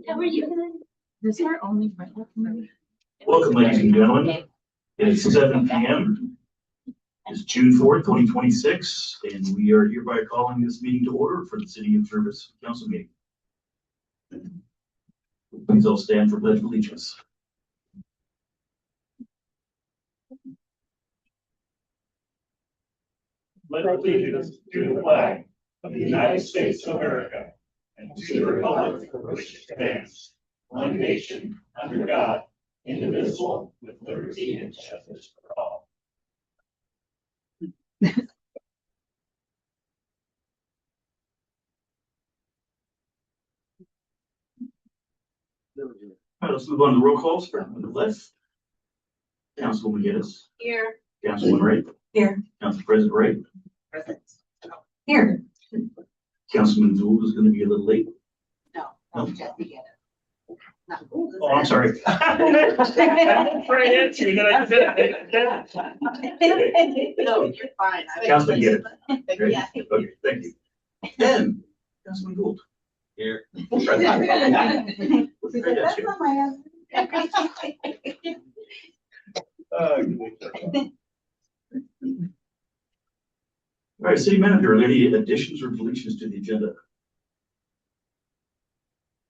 How are you? This is our only rental committee. Welcome, ladies and gentlemen. It is 7 p.m. It's June 4th, 2026, and we are hereby calling this meeting to order for the City of Jervis Council meeting. Please all stand for pledge of allegiance. Pledge allegiance to the flag of the United States of America and to the republic for which it stands, one nation, under God, indivisible, with liberty and justice for all. All right, let's move on to the roll calls. Starting on the left. Councilwoman Geddes. Here. Councilwoman Wright. Here. Council President Wright. Present. Here. Councilman Gould is going to be a little late. No, No. just begin it. Oh, I'm sorry. Right answer, you gotta do No, you're fine. Councilman Geddes. Great. Yeah. Okay, thank you. And Councilman Gould. Here. That's not my All right, City Manager, are there any additions or deletions to the agenda?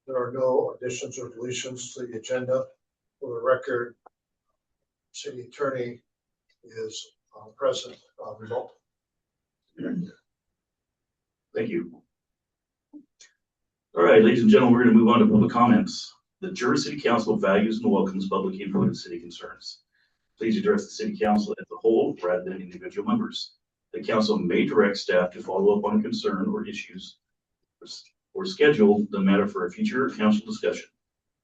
There are no additions or deletions to the agenda. For the record, City Attorney is present remote. Thank you. All right, ladies and gentlemen, we're going to move on to public comments. The Jervis City Council values and welcomes public input and city concerns. Please address the City Council as a whole rather than individual members. The council may direct staff to follow up on a concern or issues or schedule the matter for a future council discussion.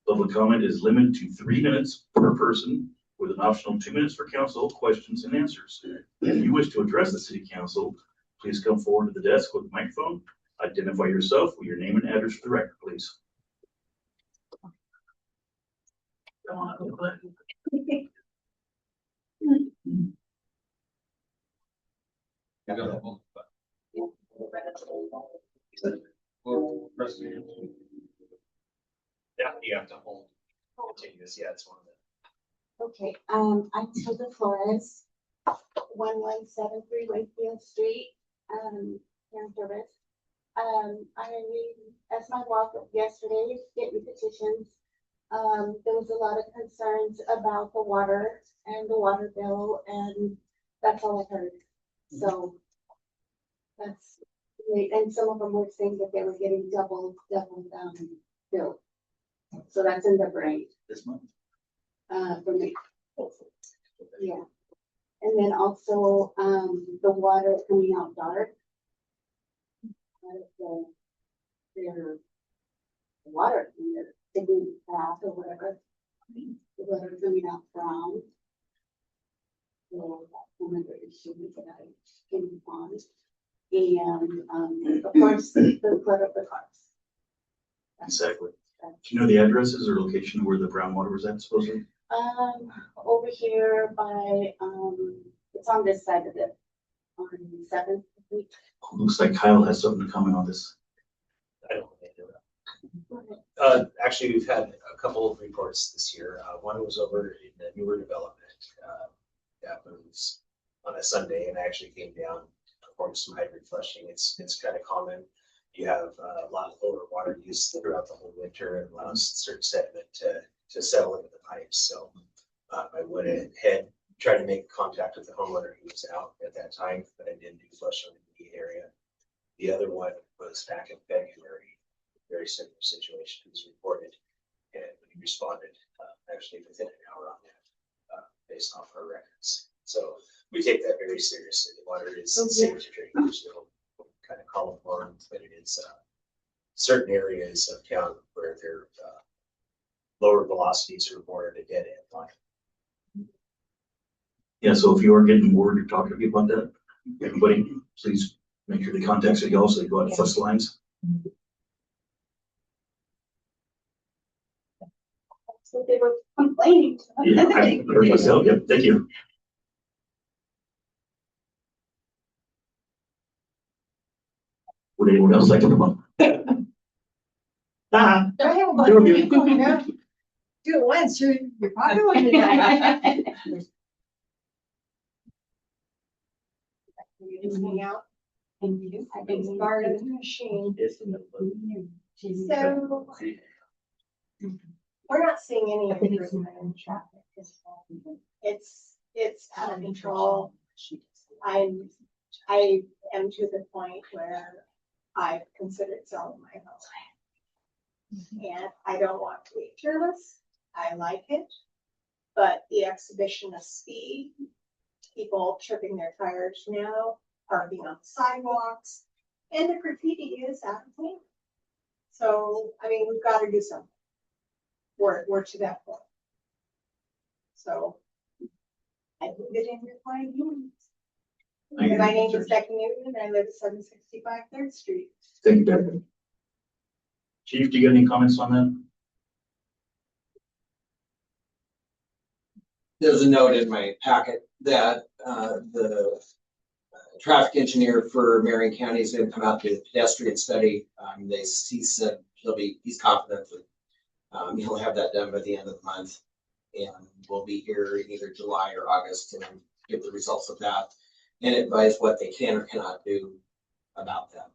Public comment is limited to 3 minutes per person with an optional 2 minutes for council questions and answers. If you wish to address the City Council, please come forward to the desk with a microphone. Identify yourself with your name and address for the record, please. Yeah, you have to hold continuous, yeah, it's one of them. Okay, I'm Tilda Flores, 1173 Wakefield Street, here in Jervis. As my walk up yesterday, getting petitions, there was a lot of concerns about the water and the water bill, and that's all I heard. So that's, and some of them were saying that they were getting double bill. So that's in their brain. This month. For me. Yeah. And then also, the water coming out dark. Out of their water in their digging bath or whatever. The water coming out brown. So that's another issue that I came on. And, of course, the clutter of the cars. Exactly. Do you know the addresses or location where the brown water was at supposedly? Over here by, it's on this side of it, on 7th. Looks like Kyle has something to comment on this. I don't think they do. Actually, we've had a couple of reports this year. One was over in the newer development. That was on a Sunday, and I actually came down, performed some hydrant flushing. It's kind of common. You have a lot of lower water use throughout the whole winter and allows certain sediment to settle into the pipes. So I went ahead, tried to make contact with the homeowner who was out at that time, but I didn't do flush on the area. The other one was back in February, very similar situation was reported, and we responded actually within an hour on that, based off our records. So we take that very seriously. The water is safe to drink. There's no kind of call alarm, but it is certain areas of town where their lower velocities are more at a dead end line. Yeah, so if you are getting word or talking to people about that, everybody, please make sure they contact City Hall so they go out and flush the lines. That's what they were complaining. Yeah, I heard myself. Yep, thank you. Would anyone else like to come up? Ah, Do it once, you're popular. Hang out. Thank you. I can start a machine. So we're not seeing any improvement in traffic. It's out of control. I am to the point where I've considered selling my home. And I don't want to be careless. I like it. But the exhibition of speed, people tripping their tires now, parking on sidewalks, and the graffiti is out of hand. So, I mean, we've got to do something. We're to that point. So I put it in your fine hands. Thank you. My name is Becky Newton, and I live at 765 3rd Street. Thank you, Becky. Chief, do you got any comments on that? There's a note in my packet that the traffic engineer for Marion County is going to come out to do a pedestrian study. He said he's confident that he'll have that done by the end of the month, and we'll be here in either July or August to give the results of that and advise what they can or cannot do about that.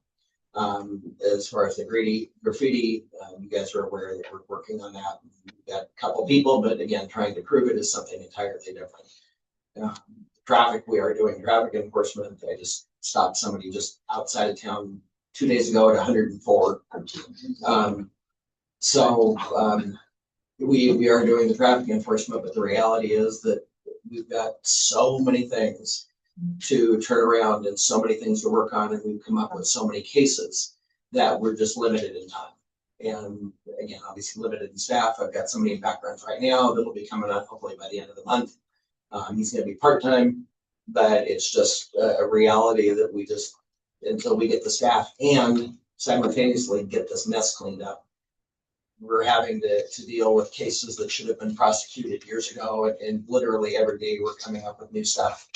As far as the graffiti, you guys are aware that we're working on that. We've got a couple people, but again, trying to prove it is something entirely different. Traffic, we are doing traffic enforcement. I just stopped somebody just outside of town 2 days ago at 104. We are doing the traffic enforcement, but the reality is that we've got so many things to turn around and so many things to work on, and we've come up with so many cases that we're just limited in time. And again, obviously limited in staff. I've got somebody in backgrounds right now that'll be coming on hopefully by the end of the month. He's going to be part-time, but it's just a reality that we just, until we get the staff and simultaneously get this mess cleaned up, we're having to deal with cases that should have been prosecuted years ago, and literally every day we're coming up with new stuff.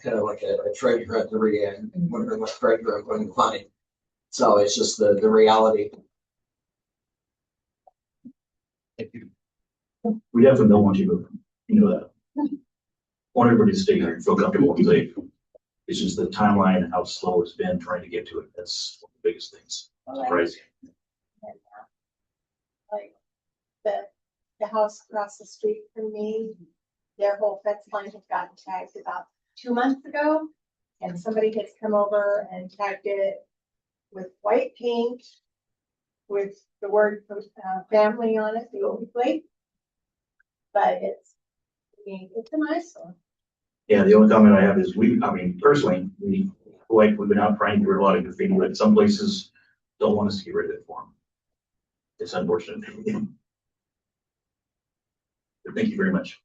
Kind of like a treasure hunt every day and wondering what treasure I'm going to find. So it's just the reality. Thank you. We definitely don't want you to, you know that. Want everybody to stay here and feel comfortable and safe. It's just the timeline and how slow it's been trying to get to it. That's one of the biggest things. Surprising. Like the house across the street from me, their whole fence line had gotten tagged about 2 months ago, and somebody has come over and tagged it with white paint with the word family on it, the old plate. But it's an eyesore. Yeah, the only comment I have is personally, we've been out trying to get rid of a lot of graffiti, but some places don't want us to get rid of it for them. It's unfortunate. But thank you very much.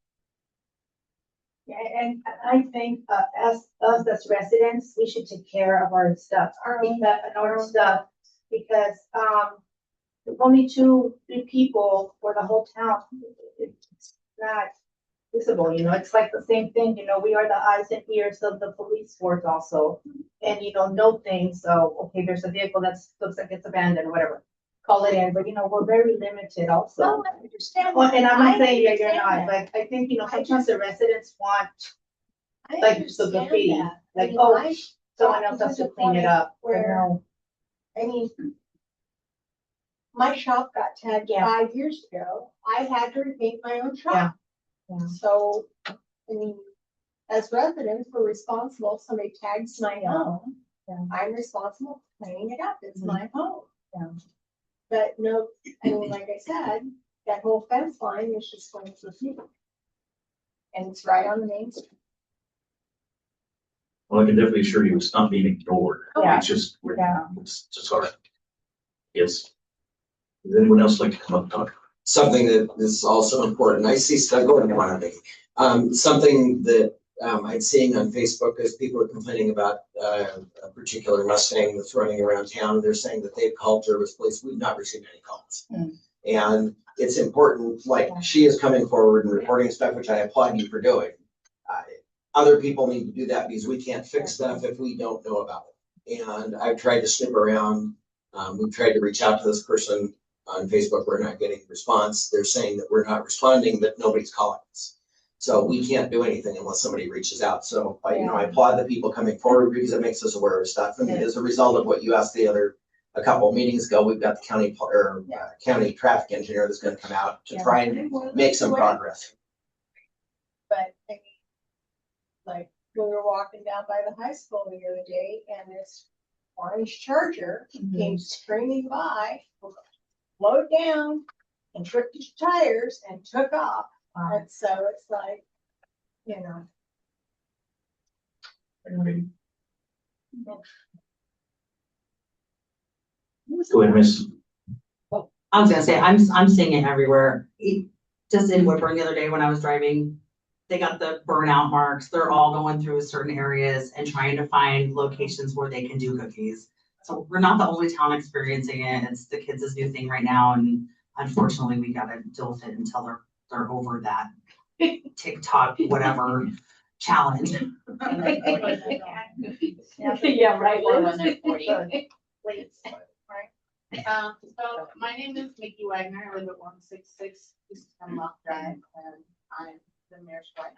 Yeah, and I think us as residents, we should take care of our stuff, our stuff, because only 2-3 people for the whole town. It's not visible, it's like the same thing, we are the eyes and ears of the police force also, and know things. So okay, there's a vehicle that looks like it's abandoned or whatever, call it in, but we're very limited also. No, I understand. Well, and I'm not saying that you're not, but I think, sometimes the residents want, like, the graffiti, like, someone else has to clean it up. Where, I mean, my shop got tagged 5 years ago. I had to repaint my own shop. Yeah. So, I mean, as residents, we're responsible. If somebody tags my home, I'm responsible for cleaning it up. It's my home. Yeah. But no, I mean, like I said, that whole fence line is just going to the field. And it's right on the main street. Well, I can definitely assure you it's not being ignored. Yeah. It's just, Yeah. it's just hard. Yes. Does anyone else like to come up and talk? Something that is also important. I see stuff going on. Something that I'm seeing on Facebook is people are complaining about a particular Mustang that's running around town. They're saying that they've called service police. We've not received any calls. And it's important, like she is coming forward and reporting stuff, which I applaud you for doing. Other people need to do that because we can't fix stuff if we don't know about it. And I've tried to snoop around. We've tried to reach out to this person. on Facebook, we're not getting response. They're saying that we're not responding, but nobody's calling us. So we can't do anything unless somebody reaches out. So I applaud the people coming forward because it makes us aware of stuff. And as a result of what you asked a couple of meetings ago, we've got the county traffic engineer that's gonna come out to try and make some progress. But I mean, like, we were walking down by the high school the other day and this orange Charger came screaming by, slowed down and tripped his tires and took off. And so it's like, you know. Go ahead, Miss. I was gonna say, I'm seeing it everywhere. Just in Woodburn the other day when I was driving, they got the burnout marks. They're all going through certain areas and trying to find locations where they can do cookies. So we're not the only town experiencing it. It's the kids' new thing right now, and unfortunately, we gotta deal with it until they're over that TikTok whatever challenge. Yeah, right. So my name is Mickey Wagner. I live at 166 East Hemlock Drive, and I'm the mayor's wife.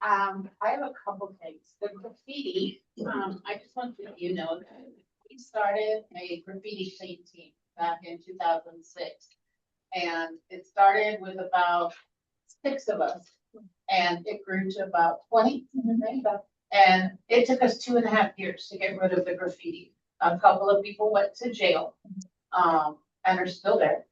I have a couple things. The graffiti, I just want you to know that we started a graffiti clean team back in 2006. And it started with about 6 of us, and it grew to about 20. And it took us 2.5 years to get rid of the graffiti. A couple of people went to jail, and are still there.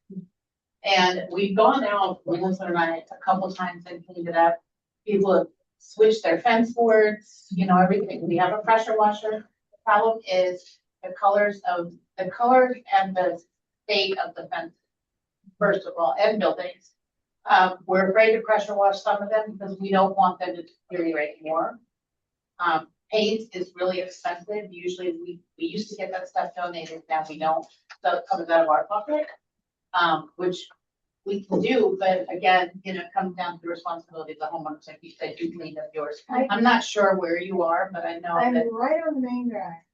And we've gone out, my husband and I, a couple times and cleaned it up. People have switched their fence boards, you know, everything. We have a pressure washer. The problem is the colors and the state of the fence, first of all, and buildings. We're afraid to pressure wash some of them because we don't want them to deteriorate more. Paint is really expensive. Usually we used to get that stuff donated, now we don't. So it comes out of our pocket, which we can do, but again, you know, it comes down to the responsibility of the homeowners. Like you said, you cleaned up yours. I'm not sure where you are, but I know I'm that. right on the main drive.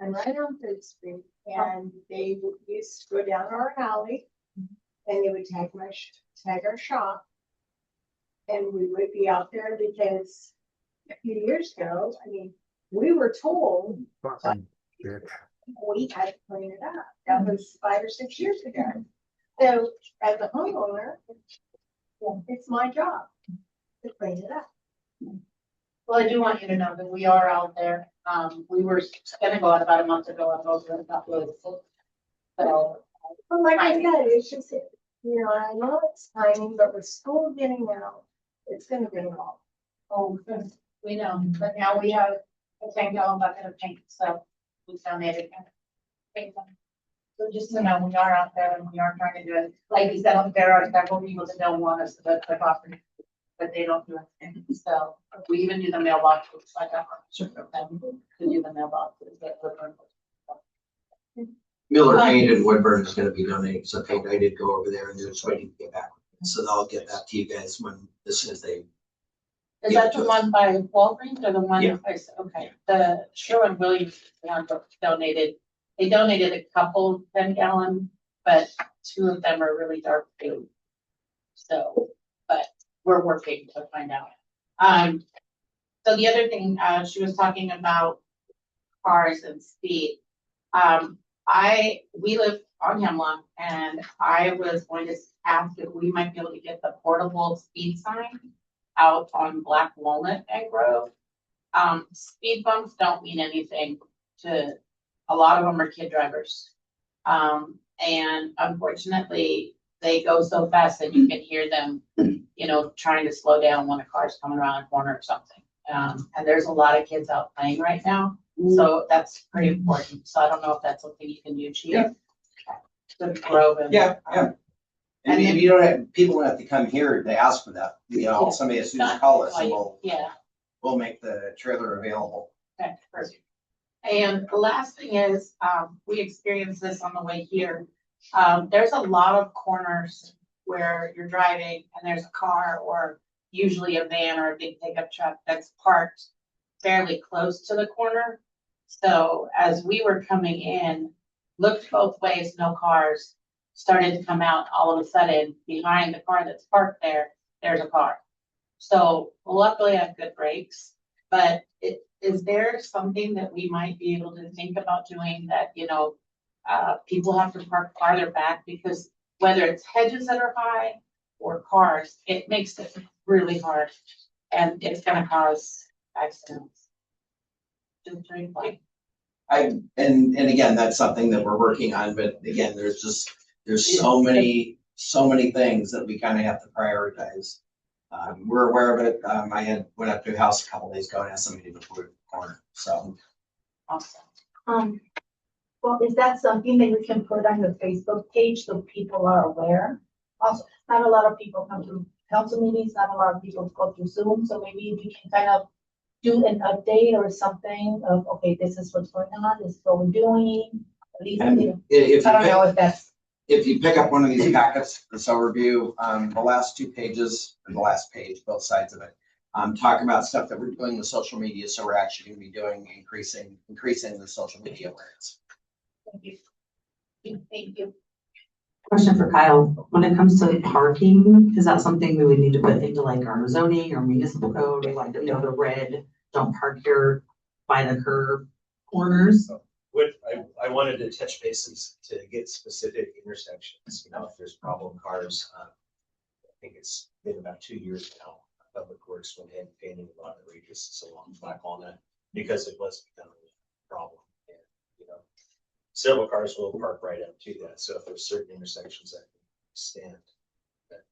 I'm right on Third Street, and they used to go down our alley, and they would tag our shop. And we would be out there because a few years ago, I mean, we were told we had to clean it up. That was 5 or 6 years ago. So as a homeowner, it's my job to clean it up. Well, I do want you to know that we are out there. We were gonna go out about a month ago and those were not really full. So. But like I said, it's just, you know, I know it's timing, but with school getting out, it's gonna be long. Oh, good. We know, but now we have a 10-gallon bucket of paint, so we donated paint. So just to know, we are out there and we are trying to do it. Like you said, there are several people that don't want us to put the property, but they don't do anything. So we even do the mailboxes, like I'm sure of them to do the mailboxes. Miller Paint in Woodburn is gonna be donating some paint. I did go over there and they're just waiting to get back. So I'll get that to you guys as soon as they. Is that the one by Walgreens or the one? Yeah. Okay, the Sherwin-Williams donated. They donated a couple 10-gallon, but 2 of them are really dark blue. So, but we're working to find out. So the other thing, she was talking about cars and speed. We live on Hemlock, and I was going to ask if we might be able to get the portable speed sign out on Black Walnut and Grove. Speed bumps don't mean anything to a lot of them are kid drivers. And unfortunately, they go so fast that you can hear them, you know, trying to slow down when a car's coming around a corner or something. And there's a lot of kids out playing right now. So that's pretty important. So I don't know if that's something you can do, Chief. Yeah. Good Grove and. Yeah. And if you don't have, people don't have to come here to ask for that, you know, Yeah. somebody as soon as call us and Yeah. we'll make the trailer available. Okay, perfect. And the last thing is, we experienced this on the way here. There's a lot of corners where you're driving and there's a car or usually a van or a big pickup truck that's parked fairly close to the corner. So as we were coming in, looked both ways, no cars. started to come out, all of a sudden, behind the car that's parked there, there's a car. So luckily I have good brakes, but is there something that we might be able to think about doing that, people have to park farther back because whether it's hedges that are high or cars, it makes it really hard and it's gonna cause accidents. Just very like, And again, that's something that we're working on, but again, there's so many things that we kind of have to prioritize. We're aware of it. I went up to a house a couple days ago and asked somebody to put it in the corner, so. awesome. Well, is that something that we can put on the Facebook page so people are aware? Also, not a lot of people come to council meetings, not a lot of people go through Zoom, so maybe we can kind of do an update or something of, okay, this is what's going on, this is what we're doing. At least, And I don't know if that's, if you pick up one of these packets, this overview, the last 2 pages, or the last page, both sides of it, talk about stuff that we're doing with social media. So we're actually going to be doing increasing the social media awareness. thank you. Thank you. Question for Kyle, when it comes to parking, is that something we would need to put into like our zoning or municipal code, or like, the red, don't park here by the curb corners? I wanted to touch bases to get specific intersections, if there's problem cars. I think it's been about 2 years now. Public Works went ahead and painted a lot of the radiuses along Black Walnut because it was becoming a problem. And, several cars will park right up to that. So if there's certain intersections that stand, that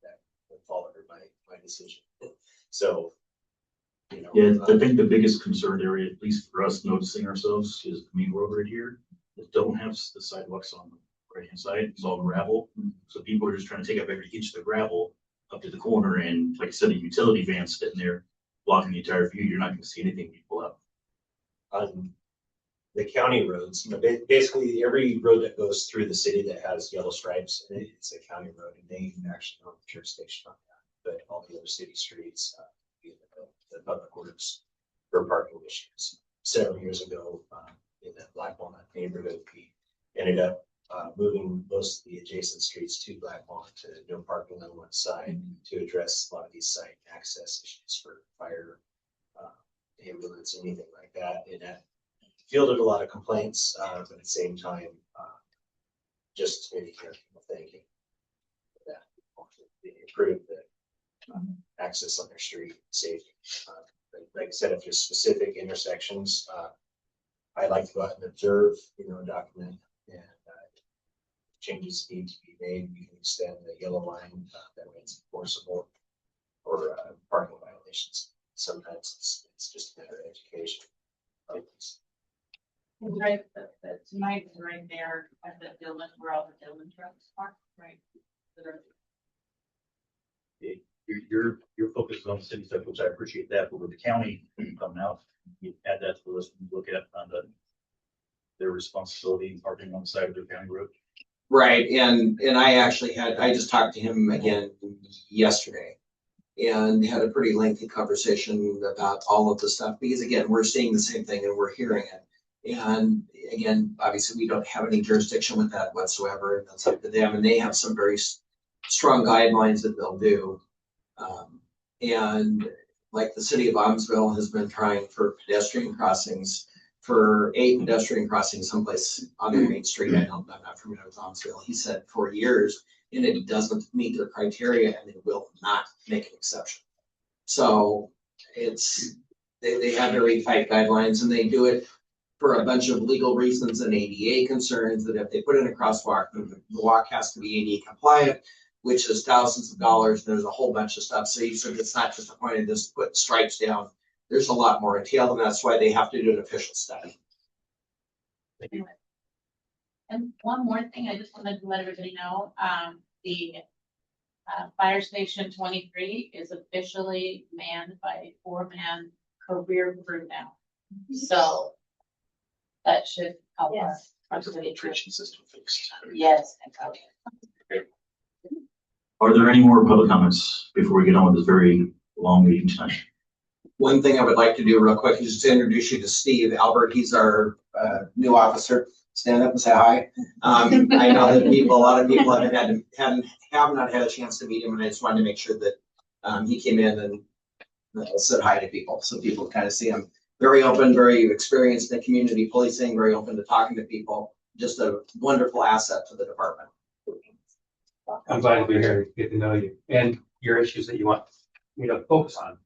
would fall under my decision. So, Yeah, I think the biggest concern area, at least for us noticing ourselves, is the main road right here. That don't have the sidewalks on the right-hand side. It's all gravel. So people are just trying to take up every inch of the gravel up to the corner. And like I said, a utility van sitting there blocking the entire view. You're not going to see anything when you pull up. on the county roads, basically every road that goes through the city that has yellow stripes, it's a county road and they actually don't have jurisdiction on that. But all the other city streets, the Public Works for parking issues. Several years ago, in that Black Walnut neighborhood, we ended up moving most of the adjacent streets to Black Walnut to no parking on one side to address a lot of these site access issues for fire, ambulance, anything like that. And that fielded a lot of complaints, but at the same time, just maybe hear people thinking that they improve the access on their street, safety. Like I said, if there's specific intersections, I like to go out and observe, document, and changes need to be made. You can extend the yellow line, that way it's enforceable, or parking violations. Sometimes it's just a matter of education. Right, tonight is right there at the Dillon, where all the Dillon trucks park, right? Your focus is on the city stuff, which I appreciate that, but with the county coming out, you add that to the list and look at on their responsibility in parking on the side of their county road. Right, and I just talked to him again yesterday and had a pretty lengthy conversation about all of the stuff, because again, we're seeing the same thing and we're hearing it. And again, obviously we don't have any jurisdiction with that whatsoever. That's up to them, and they have some very strong guidelines that they'll do. And like the city of Amsville has been trying for pedestrian crossings, for a pedestrian crossing someplace on their main street. I'm not familiar with Amsville. He said 4 years, and it doesn't meet their criteria, and they will not make an exception. So they have very tight guidelines, and they do it for a bunch of legal reasons and ADA concerns, that if they put in a crosswalk, the walk has to be ADA compliant, which is thousands of dollars. There's a whole bunch of stuff. So it's not just a point of just put stripes down. There's a lot more entailed, and that's why they have to do an official study. And one more thing, I just wanted to let everybody know, the Fire Station 23 is officially manned by a 4-man career crew now. So that should help us. The filtration system fixed. Yes. Are there any more public comments before we get on with this very long meeting tonight? One thing I would like to do real quick is just to introduce you to Steve Albert. He's our new officer. stand up and say hi. I know that a lot of people have not had a chance to meet him, and I just wanted to make sure that he came in and said hi to people, so people kind of see him. Very open, very experienced in community policing, very open to talking to people. Just a wonderful asset to the department. I'm glad to be here to get to know you and your issues that you want me to focus on.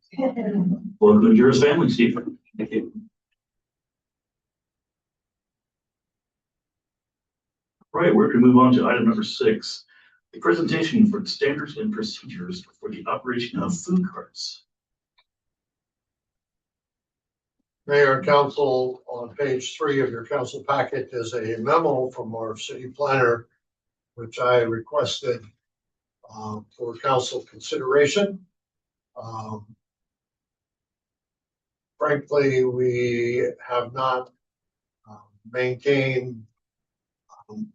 Welcome to Juris family, Stephen. Thank you. All right, we're going to move on to item number 6, the presentation for standards and procedures for the operation of food carts. Mayor and council, on page 3 of your council packet is a memo from our city planner, which I requested for council consideration. Frankly, we have not maintained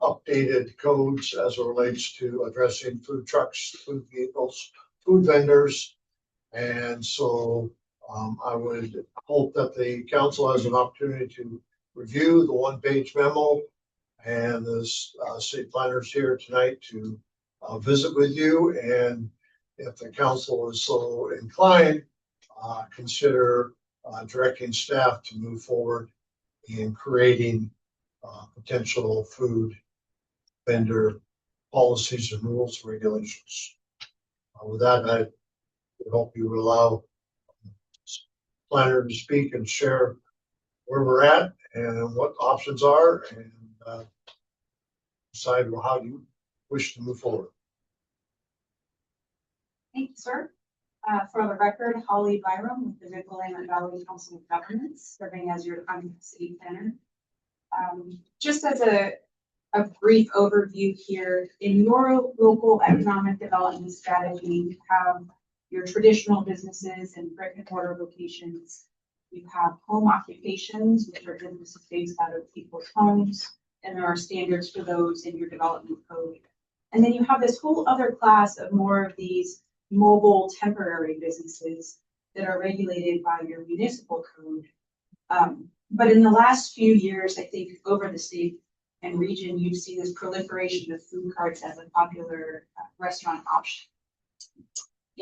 updated codes as it relates to addressing food trucks, food vehicles, food vendors. And so I would hope that the council has an opportunity to review the one-page memo, and the city planners here tonight to visit with you. And if the council is so inclined, consider directing staff to move forward in creating potential food vendor policies and rules, regulations. With that, I would hope you would allow planner to speak and share where we're at and what options are, and decide how you wish to move forward. Thank you, sir. For the record, Holly Byram with the Mid-Willamette Valley Council of Governments, serving as your city planner. Just as a brief overview here, in your local economic development strategy, you have your traditional businesses and brick and mortar locations. You have home occupations, which are businesses based out of people's homes, and there are standards for those in your development code. And then you have this whole other class of more of these mobile temporary businesses that are regulated by your municipal code. But in the last few years, I think over the state and region, you see this proliferation of food carts as a popular restaurant option.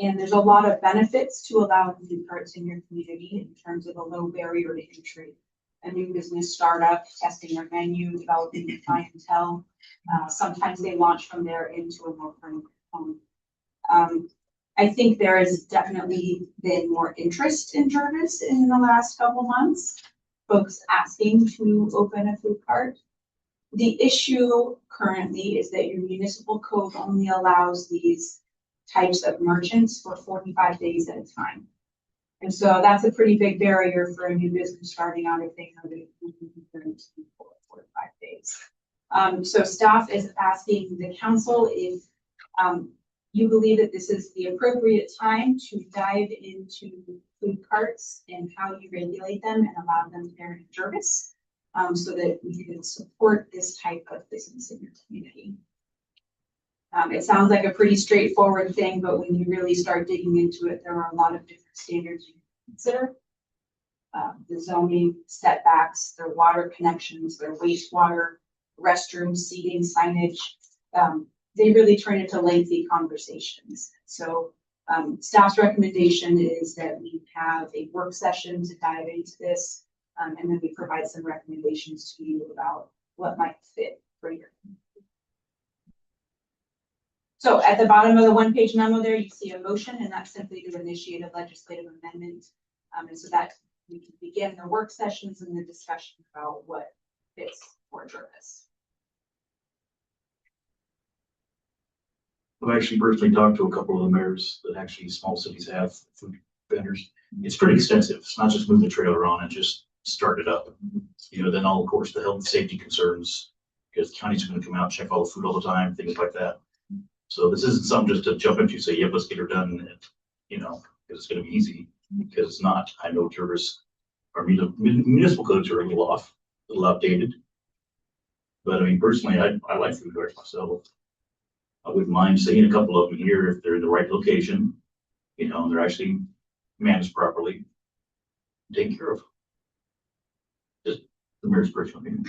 And there's a lot of benefits to allowing food carts in your community in terms of a low barrier to entry, a new business startup, testing their menu, developing the clientele. Sometimes they launch from there into a more permanent home. I think there has definitely been more interest in Jervis in the last couple months, folks asking to open a food cart. The issue currently is that your municipal code only allows these types of merchants for 45 days at a time. And so that's a pretty big barrier for a new business starting out if they know that for 45 days. So staff is asking the council if you believe that this is the appropriate time to dive into food carts and how you regulate them and allow them there in Jervis, so that we can support this type of business in your community. It sounds like a pretty straightforward thing, but when you really start digging into it, there are a lot of different standards you can consider. The zoning, setbacks, their water connections, their wastewater, restrooms, seating, signage. They really turn into lengthy conversations. So staff's recommendation is that we have a work session to dive into this, and then we provide some recommendations to you about what might fit for your community. So at the bottom of the one-page memo there, you see a motion, and that's simply to initiate a legislative amendment. And so that we can begin the work sessions and the discussion about what fits for Jervis. I've actually personally talked to a couple of the mayors that actually small cities have food vendors. It's pretty extensive. It's not just move the trailer on and just start it up. You know, then all, of course, the health and safety concerns, because the county's going to come out and check all the food all the time, things like that. So this isn't something just to jump into, say, yep, let's get her done, and, you know, because it's going to be easy, because it's not. I know Jervis, our municipal codes are a little off, a little outdated. But I mean, personally, I like food carts myself. I wouldn't mind seeing a couple of them here if they're in the right location, you know, and they're actually managed properly, taken care of. Just the mayor's personal opinion.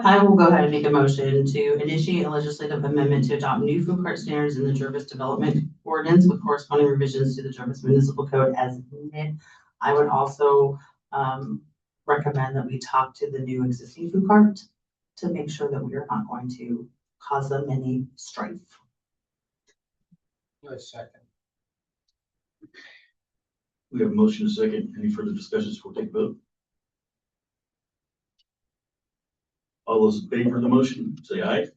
I will go ahead and make a motion to initiate a legislative amendment to adopt new food cart standards in the Jervis Development Ordinance with corresponding revisions to the Jervis Municipal Code as needed. I would also recommend that we talk to the new existing food cart to make sure that we are not going to cause them any strife. Second. We have a motion and a second. Any further discussions before we take a vote? All those in favor of the motion, say aye.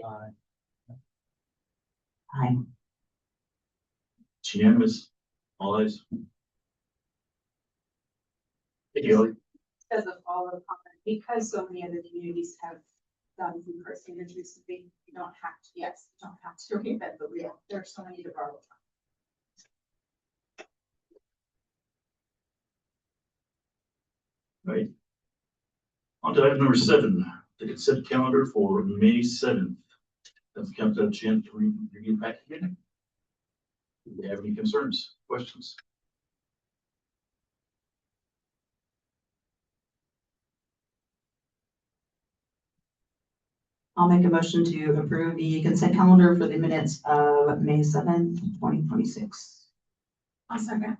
Aye. It's unanimous. All ayes. Thank you, Ellie. As a follow-up comment, because so many other communities have done food cart standards recently, you don't have to, yes, you don't have to reinvent the wheel. There are so many to borrow from. Right. On to item number 7, the consent calendar for May 7th. Has the council had a chance to review back again? Do you have any concerns, questions? I'll make a motion to approve the consent calendar for the minutes of May 7th, 2026. I'll second.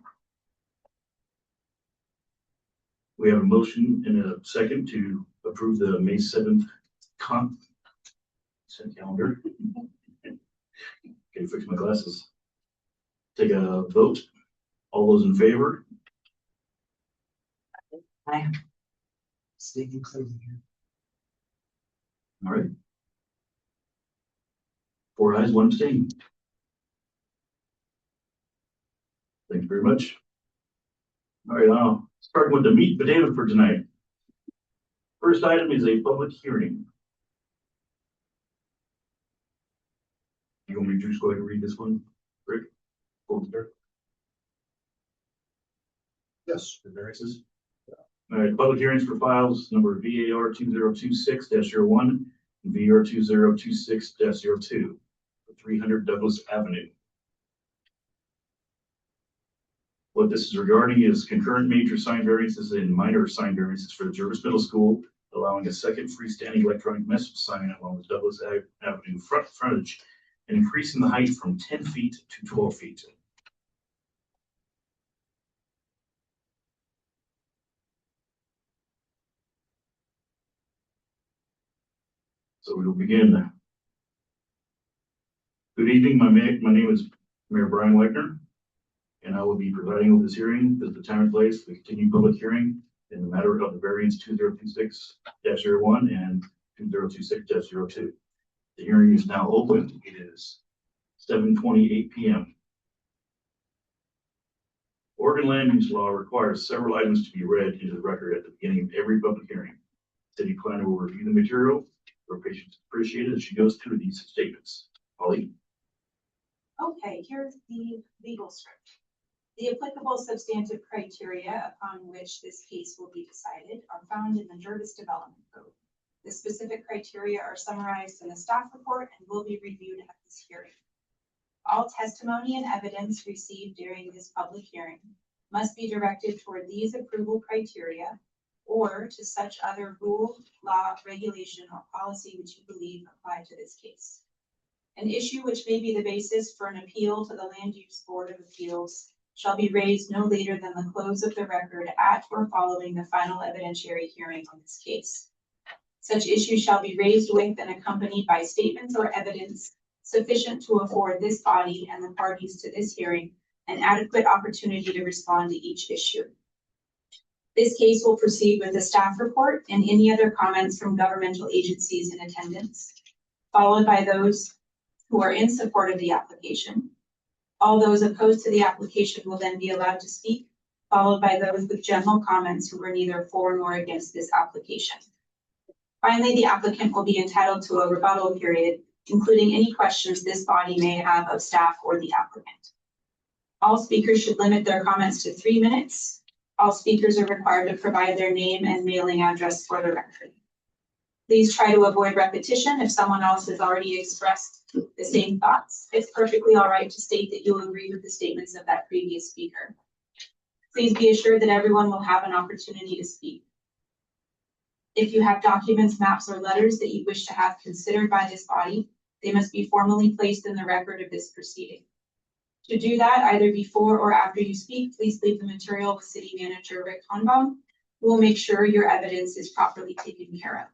We have a motion and a second to approve the May 7th consent calendar. Okay, fix my glasses. Take a vote. All those in favor? Aye. All right. 4 ayes, 1 abstain. Thank you very much. All right, now, starting with the meat and potato for tonight. First item is a public hearing. You want me to just go ahead and read this one, Rick? Yes. The variances. All right, public hearings for files number VAR 2026-01 and VAR 2026-02 for 300 Douglas Avenue. What this is regarding is concurrent major sign variances and minor sign variances for the Jervis Middle School, allowing a second freestanding electronic message sign along the Douglas Avenue frontage and increasing the height from 10 feet to 12 feet. So we will begin. Good evening, my name is Mayor Brian Wagner, and I will be presiding over this hearing as the time and place for the continued public hearing in the matter of the variance 2026-01 and 2026-02. The hearing is now open. It is 7:28 p.m. Oregon land use law requires several items to be read into the record at the beginning of every public hearing. City planner will review the material. Your patience is appreciated as she goes through these statements. Holly? Okay, here's the legal script. The applicable substantive criteria upon which this case will be decided are found in the Jervis Development Code. The specific criteria are summarized in the staff report and will be reviewed at this hearing. All testimony and evidence received during this public hearing must be directed toward these approval criteria or to such other rule, law, regulation, or policy which you believe apply to this case. An issue which may be the basis for an appeal to the Land Use Board of Appeals shall be raised no later than the close of the record at or following the final evidentiary hearing on this case. Such issue shall be raised with and accompanied by statements or evidence sufficient to afford this body and the parties to this hearing an adequate opportunity to respond to each issue. This case will proceed with a staff report and any other comments from governmental agencies in attendance, followed by those who are in support of the application. All those opposed to the application will then be allowed to speak, followed by those with general comments who are neither for nor against this application. Finally, the applicant will be entitled to a rebuttal period, including any questions this body may have of staff or the applicant. All speakers should limit their comments to 3 minutes. All speakers are required to provide their name and mailing address for the record. Please try to avoid repetition. If someone else has already expressed the same thoughts, it's perfectly all right to state that you agree with the statements of that previous speaker. Please be assured that everyone will have an opportunity to speak. If you have documents, maps, or letters that you wish to have considered by this body, they must be formally placed in the record of this proceeding. To do that, either before or after you speak, please leave the material with City Manager Rick Honbaum, who will make sure your evidence is properly taken care of.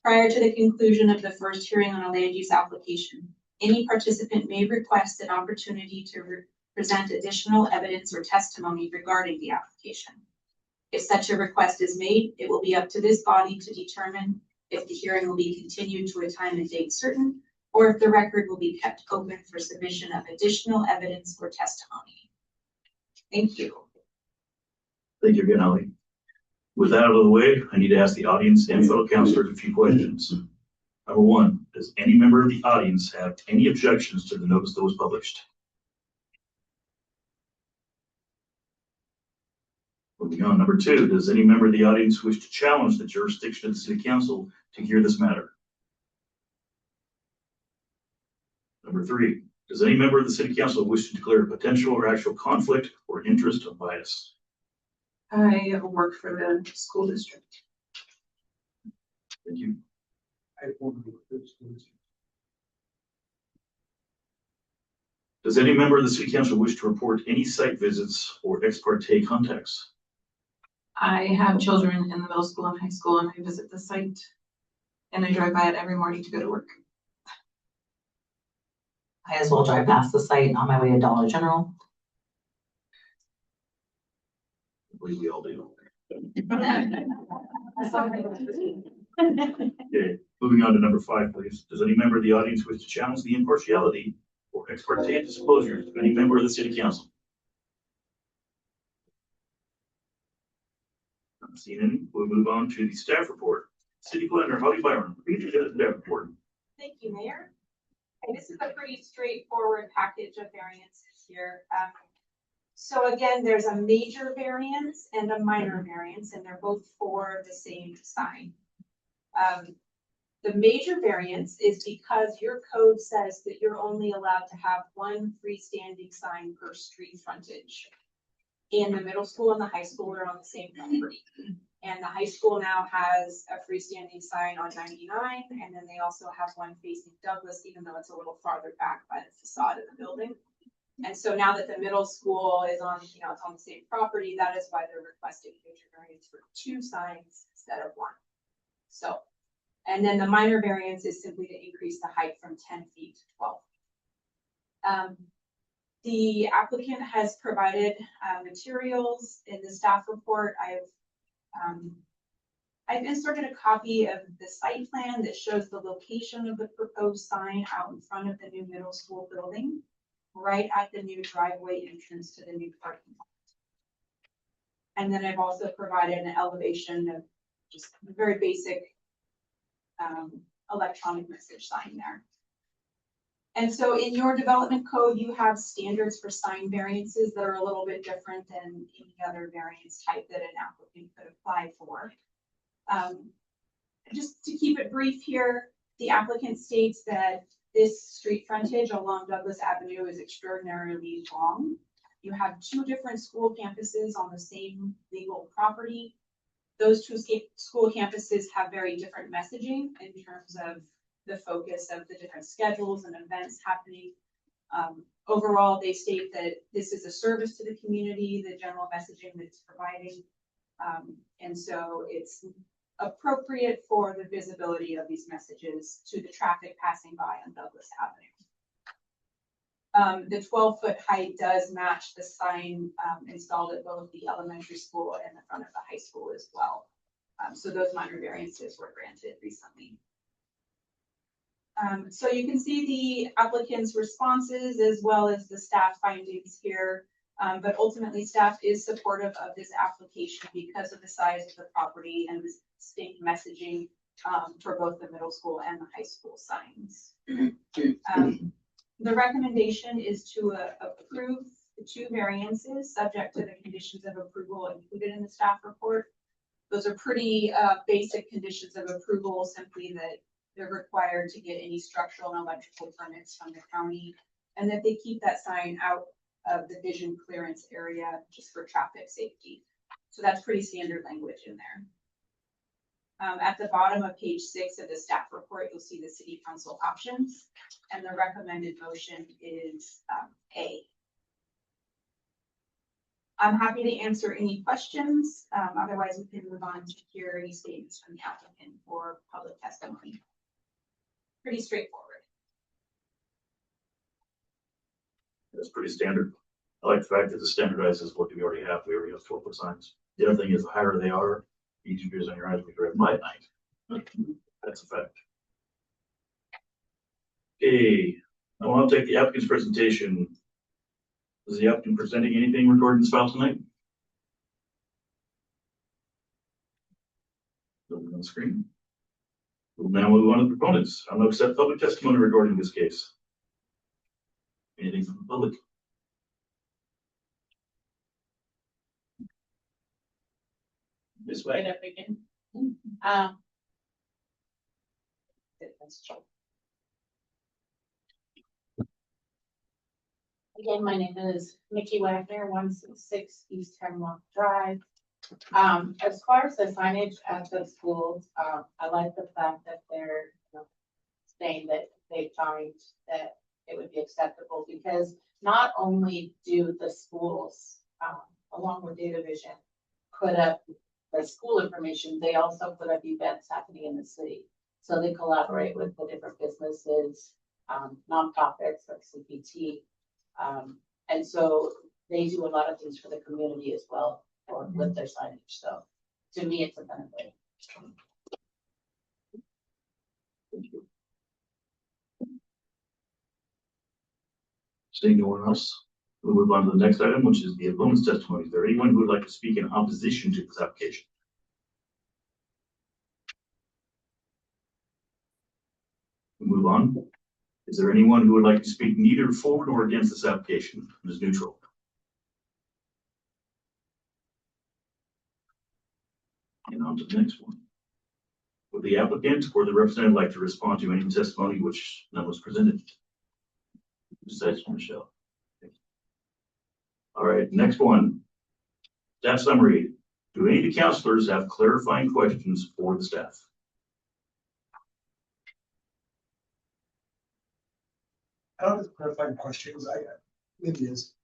Prior to the conclusion of the first hearing on a land use application, any participant may request an opportunity to present additional evidence or testimony regarding the application. If such a request is made, it will be up to this body to determine if the hearing will be continued to a time and date certain, or if the record will be kept open for submission of additional evidence or testimony. Thank you. Thank you again, Holly. With that out of the way, I need to ask the audience and fellow councilors a few questions. Number one, does any member of the audience have any objections to the notice that was published? Moving on, number two, does any member of the audience wish to challenge the jurisdiction of the city council to hear this matter? Number three, does any member of the city council wish to declare a potential or actual conflict or interest of bias? I work for the school district. Thank you. Does any member of the city council wish to report any site visits or ex parte contacts? I have children in the middle school and high school, and I visit the site, and I drive by it every morning to go to work. I as well drive past the site on my way to Dollar General. I believe we all do. Okay, moving on to number five, please. Does any member of the audience wish to challenge the impartiality or ex parte disclosures of any member of the city council? Not seeing any. We'll move on to the staff report. City Planner Holly Byron, read the staff report. Thank you, Mayor. Okay, this is a pretty straightforward package of variances here. So again, there's a major variance and a minor variance, and they're both for the same sign. The major variance is because your code says that you're only allowed to have one freestanding sign per street frontage. And the middle school and the high school are on the same property. And the high school now has a freestanding sign on 99, and then they also have one facing Douglas, even though it's a little farther back by the facade of the building. And so now that the middle school is on, it's on the same property, that is why they're requesting major variance for 2 signs instead of 1. So, and then the minor variance is simply to increase the height from 10 feet to 12. The applicant has provided materials in the staff report. I've inserted a copy of the site plan that shows the location of the proposed sign out in front of the new middle school building, right at the new driveway entrance to the new parking lot. And then I've also provided an elevation of just a very basic electronic message sign there. And so in your development code, you have standards for sign variances that are a little bit different than any other variance type that an applicant could apply for. Just to keep it brief here, the applicant states that this street frontage along Douglas Avenue is extraordinarily long. You have 2 different school campuses on the same legal property. Those 2 school campuses have very different messaging in terms of the focus of the different schedules and events happening. Overall, they state that this is a service to the community, the general messaging that it's providing. And so it's appropriate for the visibility of these messages to the traffic passing by on Douglas Avenue. The 12-foot height does match the sign installed at both the elementary school and the front of the high school as well. So those minor variances were granted recently. So you can see the applicant's responses as well as the staff findings here. But ultimately staff is supportive of this application because of the size of the property and the distinct messaging for both the middle school and the high school signs. The recommendation is to approve the 2 variances subject to the conditions of approval included in the staff report. Those are pretty basic conditions of approval, simply that they're required to get any structural and electrical permits from the county, and that they keep that sign out of the vision clearance area just for traffic safety. So that's pretty standard language in there. At the bottom of page 6 of the staff report, you'll see the city council options, and the recommended motion is A. I'm happy to answer any questions. Otherwise, we can move on to hear any statements from the applicant or public testimony. Pretty straightforward. That's pretty standard. I like the fact that it standardizes what we already have. We already have 12-foot signs. The other thing is the higher they are, the easier it is on your eyes when you drive by at night. That's a fact. Okay, I want to take the applicant's presentation. Is the applicant presenting anything recorded in this file tonight? Nothing on the screen. We'll now move on to the proponents. I'm going to accept public testimony regarding this case. Anything from the public? This way. Right up again. Again, my name is Mickey Wagner, 166 East Hemlock Drive. As far as the signage at the schools, I like the fact that they're saying that they find that it would be acceptable, because not only do the schools, along with Data Vision, put up the school information, they also put up events happening in the city. So they collaborate with the different businesses, nonprofits like CPT. And so they do a lot of things for the community as well, or with their signage. So to me, it's a benefit. Thank you. Seeing no one else, we'll move on to the next item, which is the opponent's testimony. Is there anyone who would like to speak in opposition to this application? We'll move on. Is there anyone who would like to speak neither for nor against this application? Ms. Neutral. And on to the next one. Would the applicant or the representative like to respond to any testimony which none was presented? Besides Michelle. All right, next one. Staff summary. Do any of the counselors have clarifying questions for the staff? I don't have clarifying questions. It is.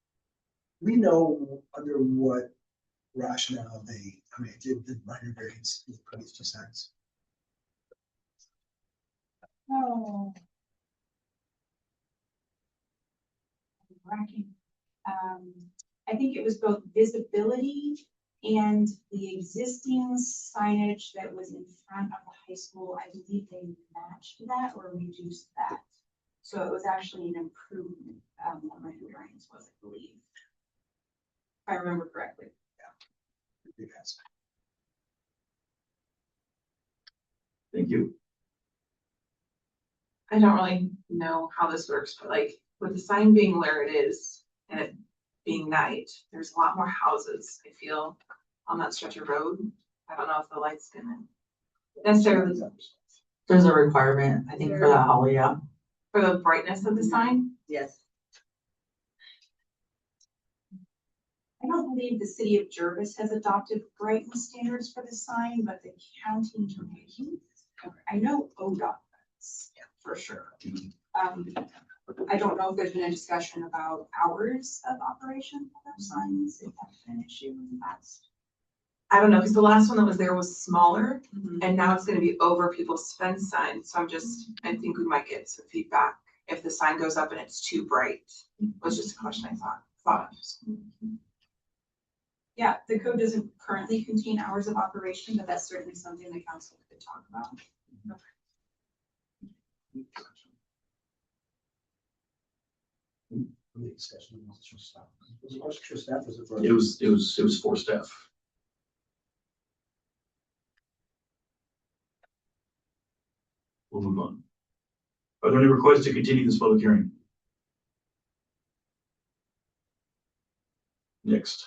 We know under what rationale they did the minor variance in the previous 2 cents. Oh. I think it was both visibility and the existing signage that was in front of the high school. I believe they matched that or reduced that. So it was actually an improvement, what my variance was, I believe. If I remember correctly. Yeah. Thank you. I don't really know how this works, but like with the sign being where it is and it being night, there's a lot more houses, I feel, on that stretch of road. I don't know if the light's gonna necessarily. There's a requirement, I think, for that, Holly, yeah. For the brightness of the sign? Yes. I don't believe the city of Jervis has adopted brightness standards for the sign, but the county commission, I know ODOT does, for sure. I don't know if there's been a discussion about hours of operation for those signs, if that's been an issue in the past. I don't know, because the last one that was there was smaller, and now it's gonna be over people's fence signs, so I think we might get some feedback if the sign goes up and it's too bright, was just a question I thought of. Yeah, the code doesn't currently contain hours of operation, but that's certainly something the council could talk about. The discussion was just staff. Was it just your staff? Was it for? It was for staff. We'll move on. Are there any requests to continue this public hearing? Next.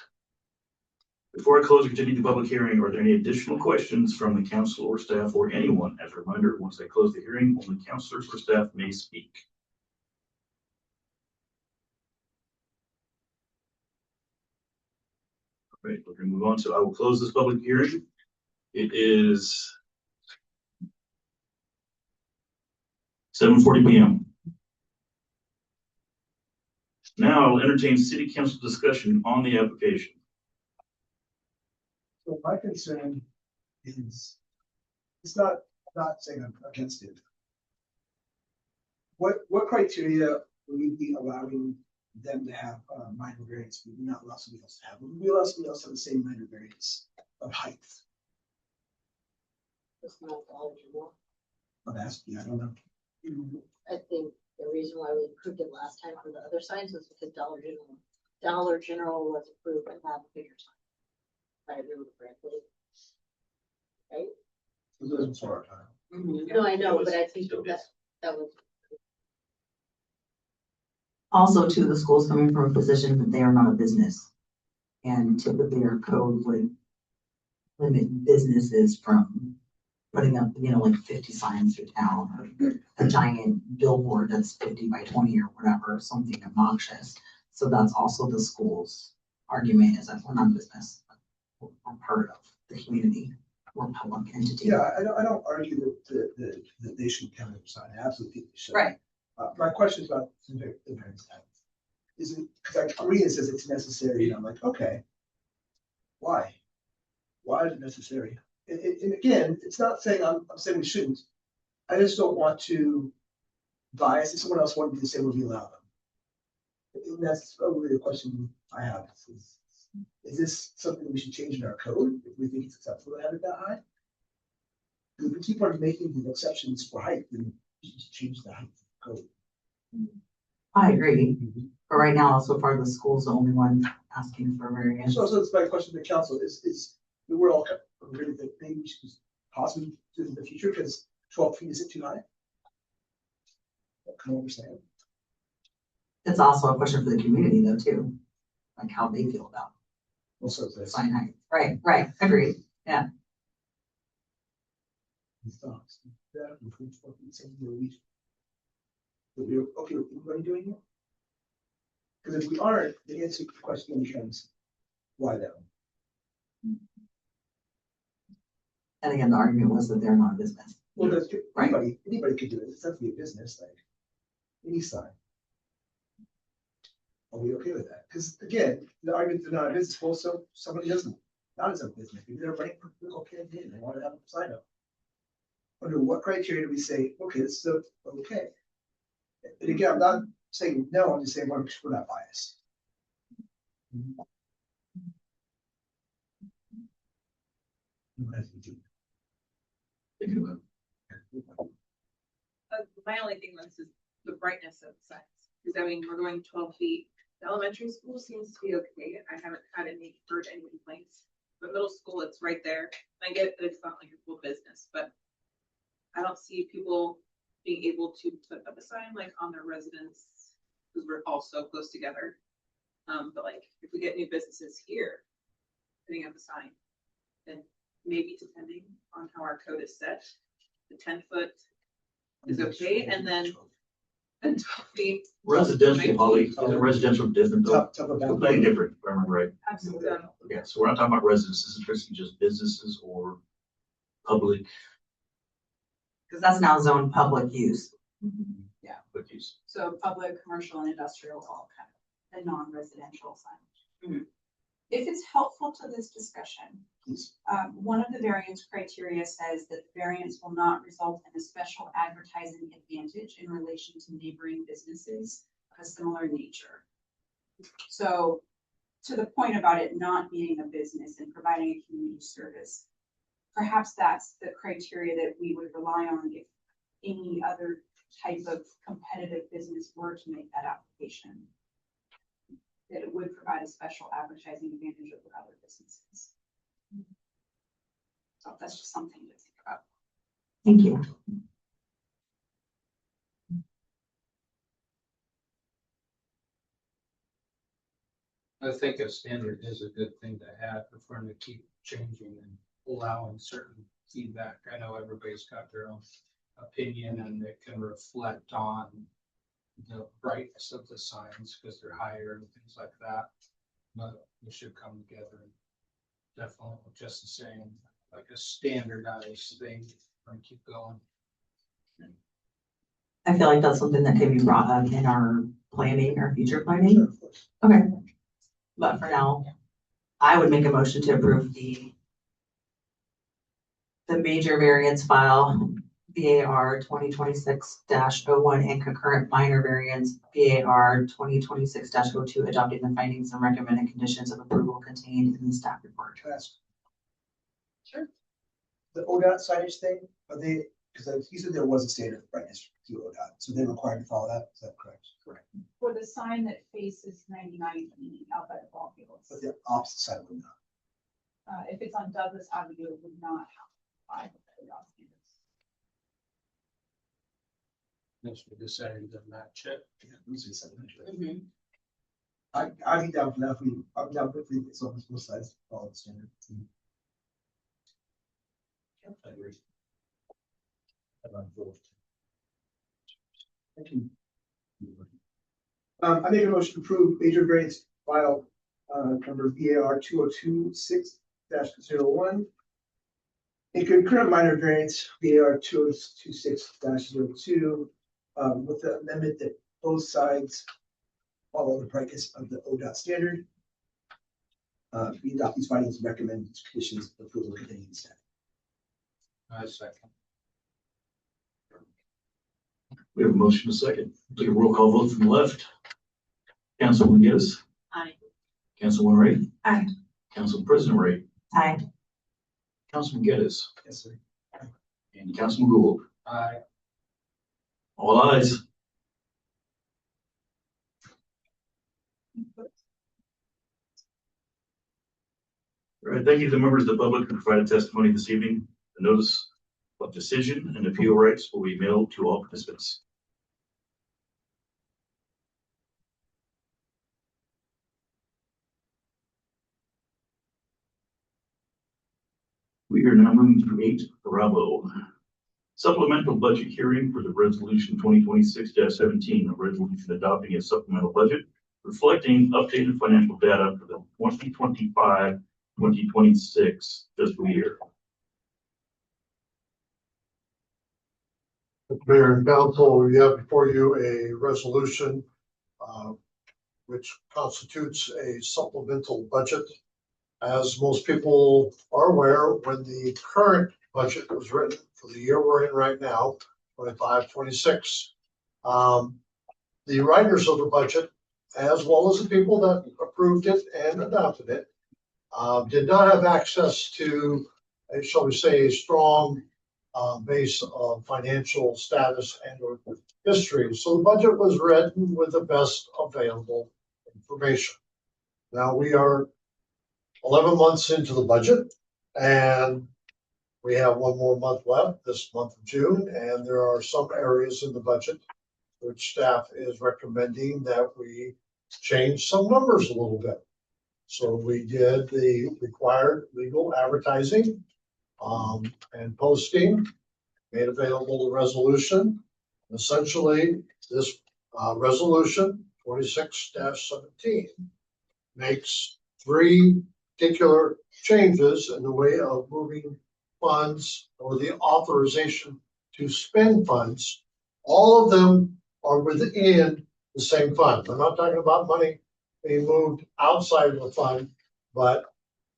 Before I close or continue the public hearing, are there any additional questions from the council or staff or anyone? As a reminder, once I close the hearing, only councilors or staff may speak. Right, we're gonna move on. So I will close this public hearing. It is 7:40 PM. Now I'll entertain city council discussion on the application. So my concern is, it's not saying I'm against it. What criteria will we be allowing them to have minor variance, we will not allow somebody else to have? Will we allow somebody else to have the same minor variance of height? It's not eligible. I'm asking, I don't know. I think the reason why we approved it last time for the other signs was because Dollar General was approved and have a bigger sign. If I remember correctly. Right? It doesn't sort our time. No, I know, but I think that was. Also, too, the school's coming from a position that they are not a business. And typically our code would limit businesses from putting up, like 50 signs through town, or a giant billboard that's 50 by 20 or whatever, something obnoxious. So that's also the school's argument, is that we're not a business, we're part of the community, we're a public entity. Yeah, I don't argue that they should come and sign, I absolutely think they should. Right. My question is about the variance type. Is it, because I read it says it's necessary, and I'm like, okay. Why? Why is it necessary? And again, it's not saying I'm saying we shouldn't. I just don't want to bias. If someone else wanted to say, would we allow them? And that's probably the question I have. Is this something that we should change in our code if we think it's acceptable to have it that high? If we keep on making the exceptions for height, then we should change the height of the code. I agree, but right now, so far, the school's the only one asking for variance. So it's my question to the council is we're all agreed that maybe we should possibly do it in the future because 12 feet is it too high? I can understand. It's also a question for the community though, too, like how they feel about Also, this. sign height. Right, agreed, yeah. Yeah, between 12 feet, something where we. But we're okay with anybody doing it? Because if we aren't, the answer to the question becomes, why that one? And again, the argument was that they're not a business. Well, that's good. Anybody could do it. It doesn't have to be a business, like any sign. Are we okay with that? Because again, the argument they're not a business, well, so somebody doesn't, not as a business, maybe they're running for political campaign, they want to have a sign up. Under what criteria do we say, okay, this is okay? And again, I'm not saying no, I'm just saying we're not biased. My only thing was the brightness of the signs, because I mean, we're going 12 feet. The elementary school seems to be okay. I haven't heard any complaints. But middle school, it's right there. I get that it's not like a full business, but I don't see people being able to put up a sign like on their residence, because we're all so close together. But like if we get new businesses here, putting up a sign, then maybe depending on how our code is set, the 10-foot is okay, and then 12 feet. Residential, Holly, is residential different though? Tough about Completely different, if I remember right. Absolutely. Yeah, so we're not talking about residences, it's just businesses or public. Because that's now zoned public use. Yeah. Public use. So public, commercial, and industrial, all kind of the non-residential signage. Mhm. If it's helpful to this discussion, Please. one of the variance criteria says that the variance will not result in a special advertising advantage in relation to neighboring businesses of a similar nature. So to the point about it not being a business and providing a community service, perhaps that's the criteria that we would rely on if any other type of competitive business were to make that application. That it would provide a special advertising advantage over other businesses. So that's just something to think about. Thank you. I think a standard is a good thing to have if we're gonna keep changing and allowing certain feedback. I know everybody's got their own opinion and it can reflect on the brightness of the signs because they're higher and things like that. But we should come together and definitely just the same, like a standardized thing, and keep going. I feel like that's something that can be brought up in our planning, our future Sure, planning. of course. Okay. But for now, I would make a motion to approve the major variance file, VAR 2026-01 and concurrent minor variance, VAR 2026-02, adopting the findings and recommended conditions of approval contained in the staff report. Can I ask? Sure. The ODOT signage thing, are they, because you said there was a standard brightness to ODOT, so they're required to follow that, is that correct? Correct. For the sign that faces 99 out by the ball fields. But the opposite side would not. If it's on Douglas Avenue, it would not have to comply with the ODOT standards. Once we decided to match it. Yeah, those are the side. Mhm. I'd be down for that, I'm down for it, it's on both sides, follow the standard. I agree. Thank you. I make a motion to approve major variance file, number VAR 2026-01. A concurrent minor variance VAR 2026-02, with the amendment that both sides follow the practice of the ODOT standard. We adopt these findings and recommend conditions of approval contained in staff. I second. We have a motion to second. Take a roll call vote from the left. Councilwoman Geddes. Aye. Councilwoman Ray. Aye. Council President Ray. Aye. Councilman Geddes. Yes, sir. And Councilman Gould. Aye. All ayes. All right, thank you to the members of the public who provided testimony this evening. The notice of decision and appeal rights will be mailed to all participants. We are now moving to 8 Bravo. Supplemental budget hearing for the resolution 2026-17, a resolution adopting a supplemental budget reflecting updated financial data for the 2025-2026 fiscal year. Mayor and council, you have before you a resolution which constitutes a supplemental budget. As most people are aware, when the current budget was written for the year we're in right now, 25-26, the writers of the budget, as well as the people that approved it and adopted it, did not have access to, shall we say, a strong base of financial status and or history. So the budget was written with the best available information. Now we are 11 months into the budget and we have one more month left, this month of June, and there are some areas in the budget which staff is recommending that we change some numbers a little bit. So we did the required legal advertising and posting, made available the resolution. Essentially, this resolution 26-17 makes 3 particular changes in the way of moving funds or the authorization to spend funds. All of them are within the same fund. I'm not talking about money being moved outside of the fund, but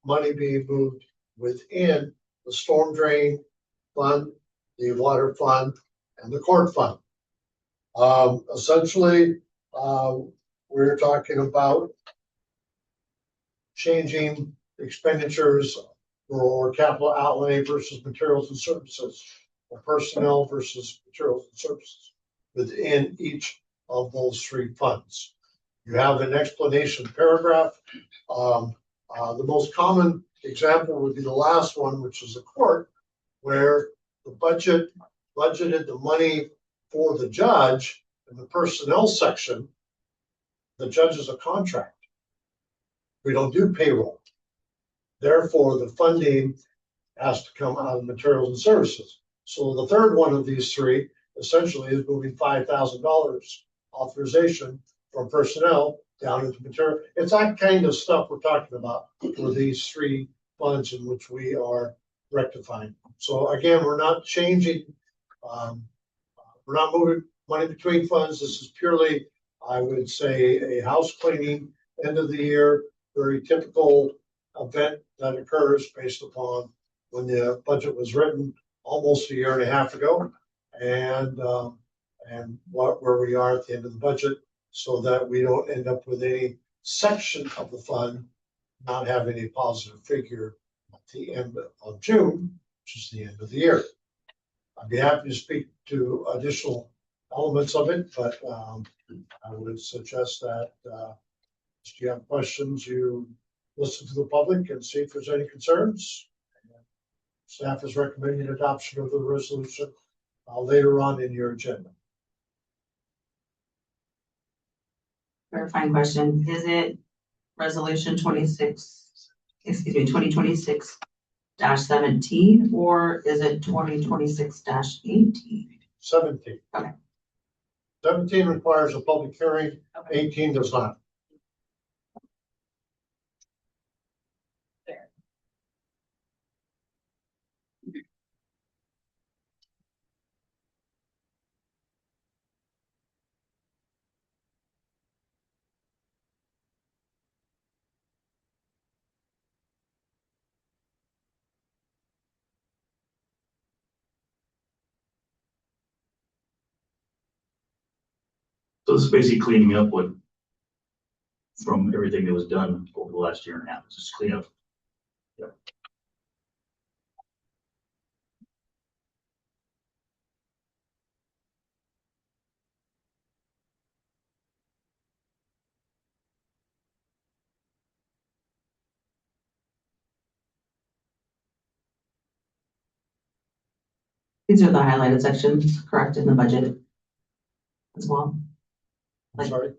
money being moved within the storm drain fund, the water fund, and the court fund. Essentially, we're talking about changing expenditures for capital outlay versus materials and services, or personnel versus materials and services within each of those 3 funds. You have an explanation paragraph. The most common example would be the last one, which is the court, where the budget budgeted the money for the judge in the personnel section. The judge is a contract. We don't do payroll. Therefore, the funding has to come out of materials and services. So the third one of these 3 essentially is moving $5,000 authorization from personnel down into material. It's that kind of stuff we're talking about for these 3 funds in which we are rectifying. So again, we're not changing, we're not moving money between funds. This is purely, I would say, a house cleaning, end of the year, very typical event that occurs based upon when the budget was written almost a year and a half ago, and where we are at the end of the budget, so that we don't end up with any section of the fund not having a positive figure at the end of June, which is the end of the year. I'd be happy to speak to additional elements of it, but I would suggest that if you have questions, you listen to the public and see if there's any concerns. Staff is recommending adoption of the resolution later on in your agenda. Clarifying question, is it resolution 2026-17, or is it 2026-18? 17. Okay. 17 requires a public hearing, 18 does not. So this is basically cleaning up what, from everything that was done over the last year and a half, it's just clean up. Yeah. These are the highlighted sections, correct, in the budget as well? I'm sorry.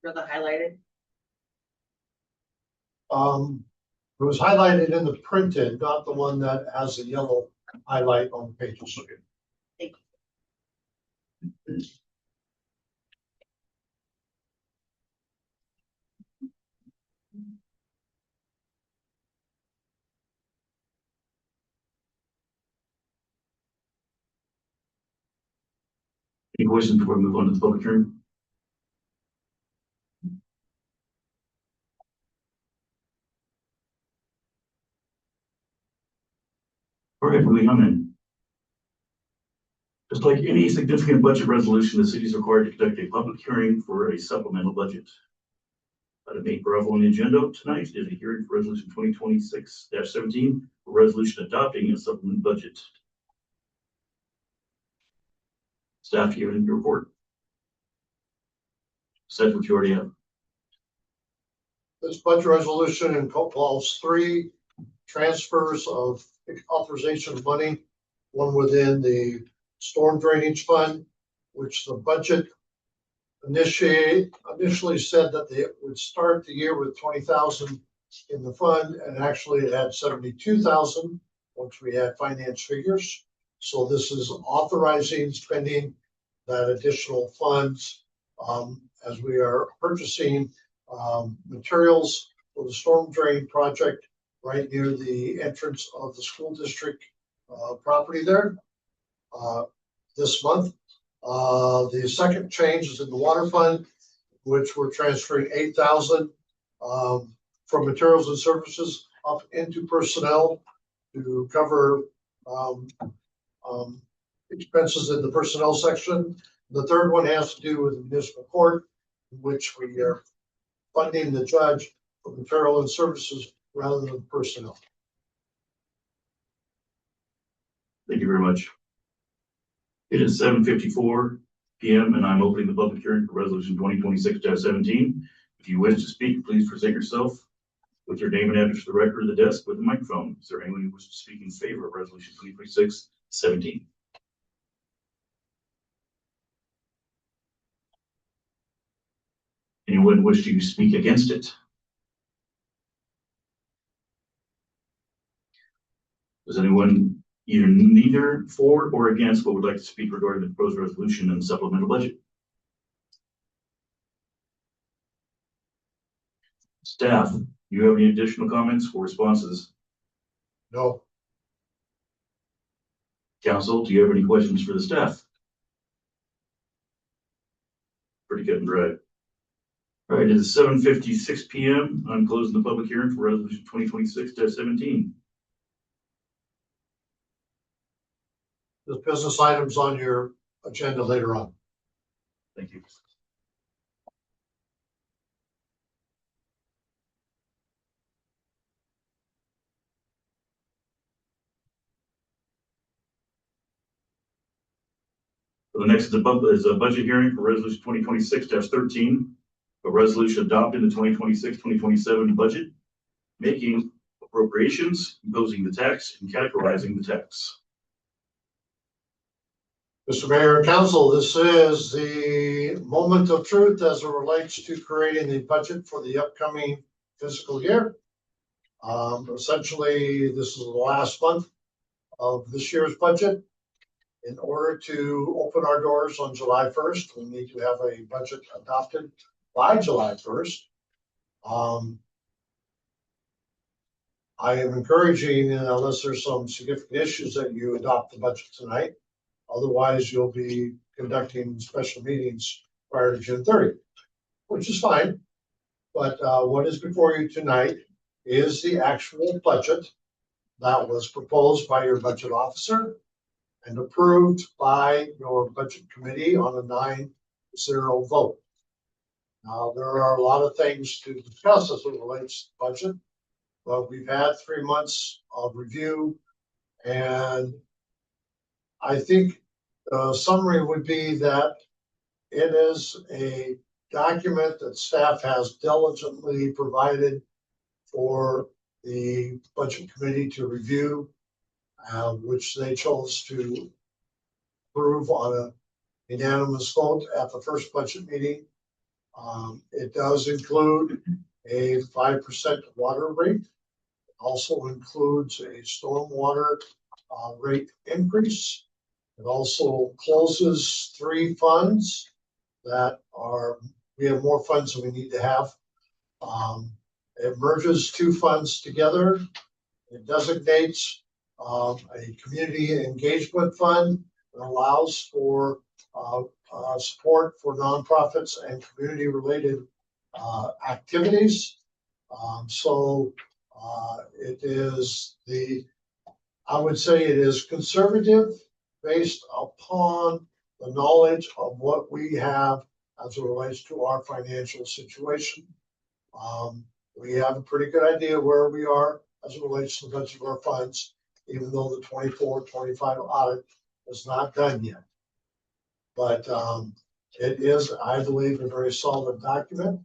For the highlighted? It was highlighted in the printed, not the one that has the yellow highlight on the pages. Thank you. Any questions before we move on to the public hearing? All right, moving on then. Just like any significant budget resolution, the city is required to conduct a public hearing for a supplemental budget. Item 8 Bravo on the agenda tonight is a hearing for resolution 2026-17, a resolution adopting a supplemental budget. Staff, do you have any report? Said what you already have. This budget resolution involves 3 transfers of authorization of money, one within the storm drainage fund, which the budget initially said that they would start the year with 20,000 in the fund, and actually it had 72,000 once we had finance figures. So this is authorizing spending that additional funds as we are purchasing materials for the storm drain project right near the entrance of the school district property there this month. The second change is in the water fund, which we're transferring 8,000 from materials and services up into personnel to cover expenses in the personnel section. The third one has to do with the municipal court, in which we are funding the judge for material and services rather than personnel. Thank you very much. It is 7:54 p.m. and I'm opening the public hearing for resolution 2026-17. If you wish to speak, please present yourself with your name and address for the record of the desk with the microphone. Is there anyone who wishes to speak in favor of resolution 2026-17? Anyone wish to speak against it? Does anyone either neither for or against what would like to speak regarding the proposed resolution and supplemental budget? Staff, Do you have any additional comments or responses? No, Council, do you have any questions for the staff? Pretty cut and dry. All right, it is 7:56 PM. I'm closing the public hearing for resolution 2026-17. there's business items on your agenda later on. Thank you. So the next is a budget hearing for resolution 2026-13, a resolution adopting the 2026-2027 budget, making appropriations, imposing the tax, and categorizing the tax. Mr. Mayor and Council, this is the moment of truth as it relates to creating the budget for the upcoming fiscal year. Essentially, this is the last month of this year's budget. In order to open our doors on July 1st, we need to have a budget adopted by July 1st. I am encouraging, unless there's some significant issues, that you adopt the budget tonight. Otherwise, you'll be conducting special meetings prior to June 30th, which is fine. But what is before you tonight is the actual budget that was proposed by your budget officer and approved by your budget committee on a 9-0 vote. Now, there are a lot of things to discuss as it relates to the budget, but we've had 3 months of review, and I think the summary would be that it is a document that staff has diligently provided for the budget committee to review, which they chose to approve on a unanimous vote at the first budget meeting. It does include a 5% water rate. It also includes a stormwater rate increase. It also closes 3 funds that are, we have more funds than we need to have. It merges 2 funds together. It designates a community engagement fund that allows for support for nonprofits and community related activities. It is I would say it is conservative based upon the knowledge of what we have as it relates to our financial situation. We have a pretty good idea where we are as it relates to the budget of our funds, even though the 24-25 audit is not done yet. But it is, I believe, a very solid document,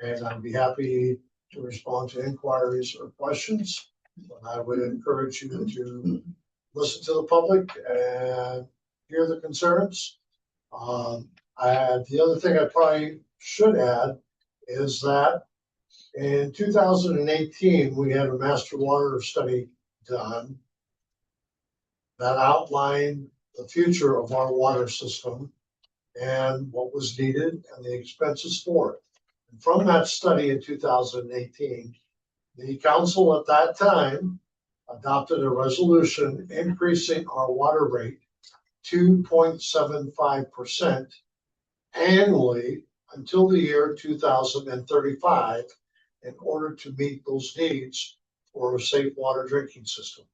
and I'd be happy to respond to inquiries or questions. But I would encourage you to listen to the public and hear the concerns. The other thing I probably should add is that in 2018, we had a master water study done that outlined the future of our water system and what was needed and the expenses for it. And from that study in 2018, the council at that time adopted a resolution increasing our water rate 2.75% annually until the year 2035 in order to meet those needs for a safe water drinking system.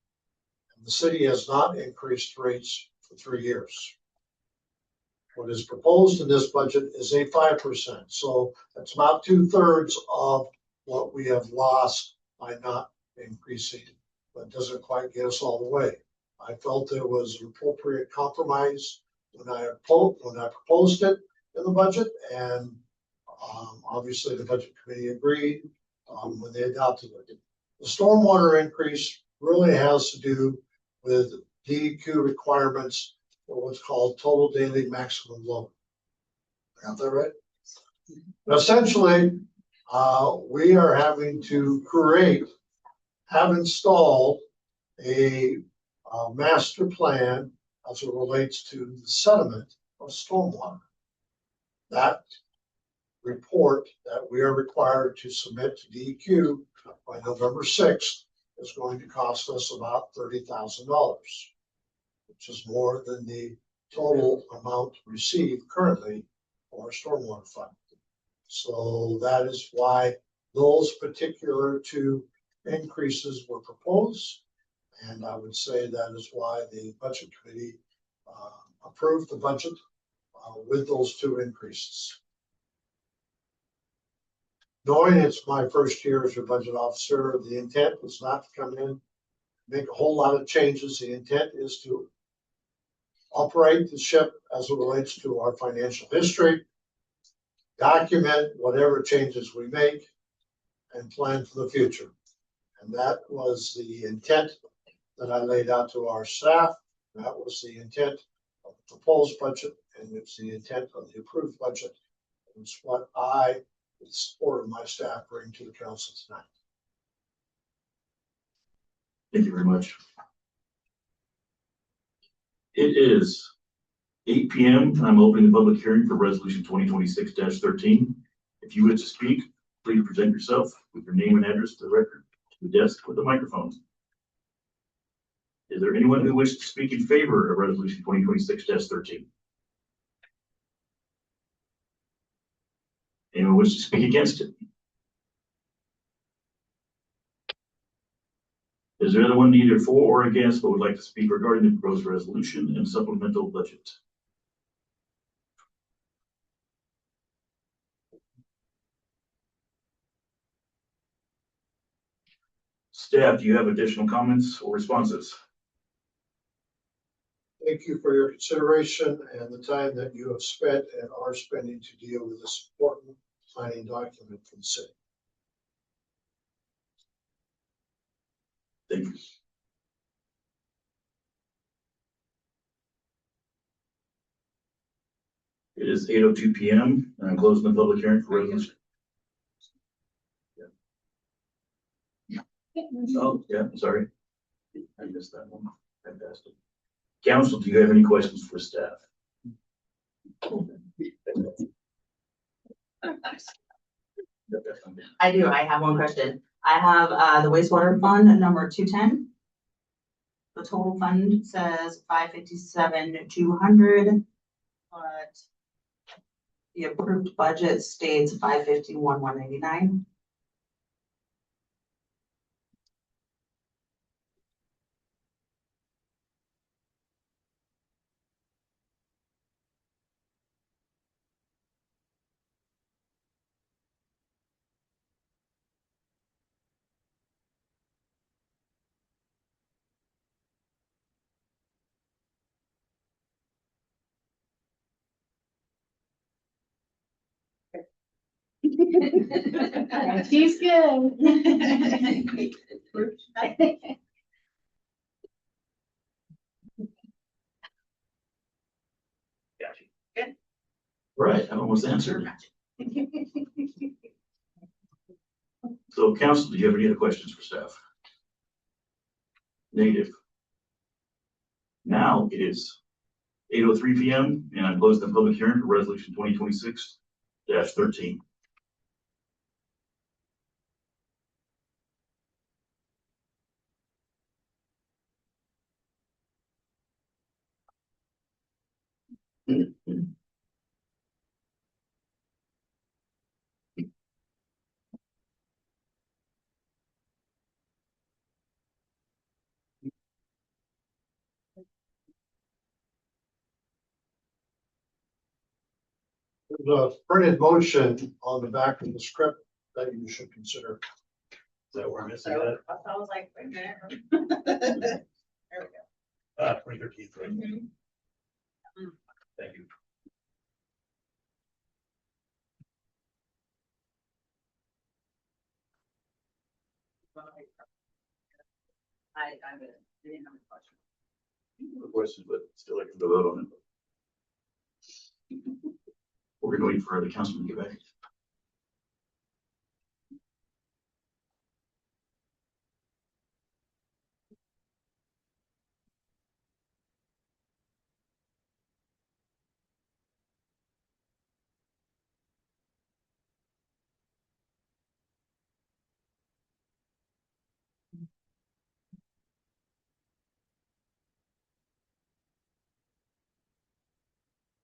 And the city has not increased rates for 3 years. What is proposed in this budget is a 5%. So that's about 2/3 of what we have lost by not increasing, but doesn't quite get us all the way. I felt it was an appropriate compromise when I proposed it in the budget, and obviously the budget committee agreed when they adopted it. The stormwater increase really has to do with DEQ requirements for what's called total daily maximum load. Got that right? Essentially, we are having to have installed a master plan as it relates to the sediment of stormwater. That report that we are required to submit to DEQ by November sixth is going to cost us about $30,000, which is more than the total amount received currently for our stormwater fund. So that is why those particular two increases were proposed. And I would say that is why the budget committee approved the budget with those two increases. Knowing it's my first year as your budget officer, the intent was not to come in, make a whole lot of changes. The intent is to operate the ship as it relates to our financial history, document whatever changes we make, and plan for the future. And that was the intent that I laid out to our staff. That was the intent of the proposed budget, and it's the intent of the approved budget. It's what I, with the support of my staff, bring to the council tonight. Thank you very much. It is 8 p.m. and I'm opening the public hearing for resolution 2026-13. If you wish to speak, please present yourself with your name and address to the record, to the desk with the microphone. Is there anyone who wishes to speak in favor of resolution 2026-13? Anyone wish to speak against it? Is there anyone either for or against but would like to speak regarding the proposed resolution and supplemental budget? Staff, do you have additional comments or responses? Thank you for your consideration and the time that you have spent and are spending to deal with this important planning document for the city. Thank you. It is 8:02 p.m. and I'm closing the public hearing for resolution. Oh, yeah, sorry. I missed that one. Fantastic. Council, do you have any questions for staff? I do. I have one question. I have the wastewater fund number 210. The total fund says 557,200, but the approved budget states 551,189. She's good. Gotcha. Good. Right, I almost answered. So council, do you have any other questions for staff? Negative. Now it is 8:03 p.m. and I'm closing the public hearing for resolution 2026-13. There's a printed motion on the back of the script that you should consider. Is that where I'm missing So that? I was like, wait a minute. There we go. 2013, right? Thank you. Didn't have a question. No questions, but still like to vote on it. We're gonna wait for the councilman to get back.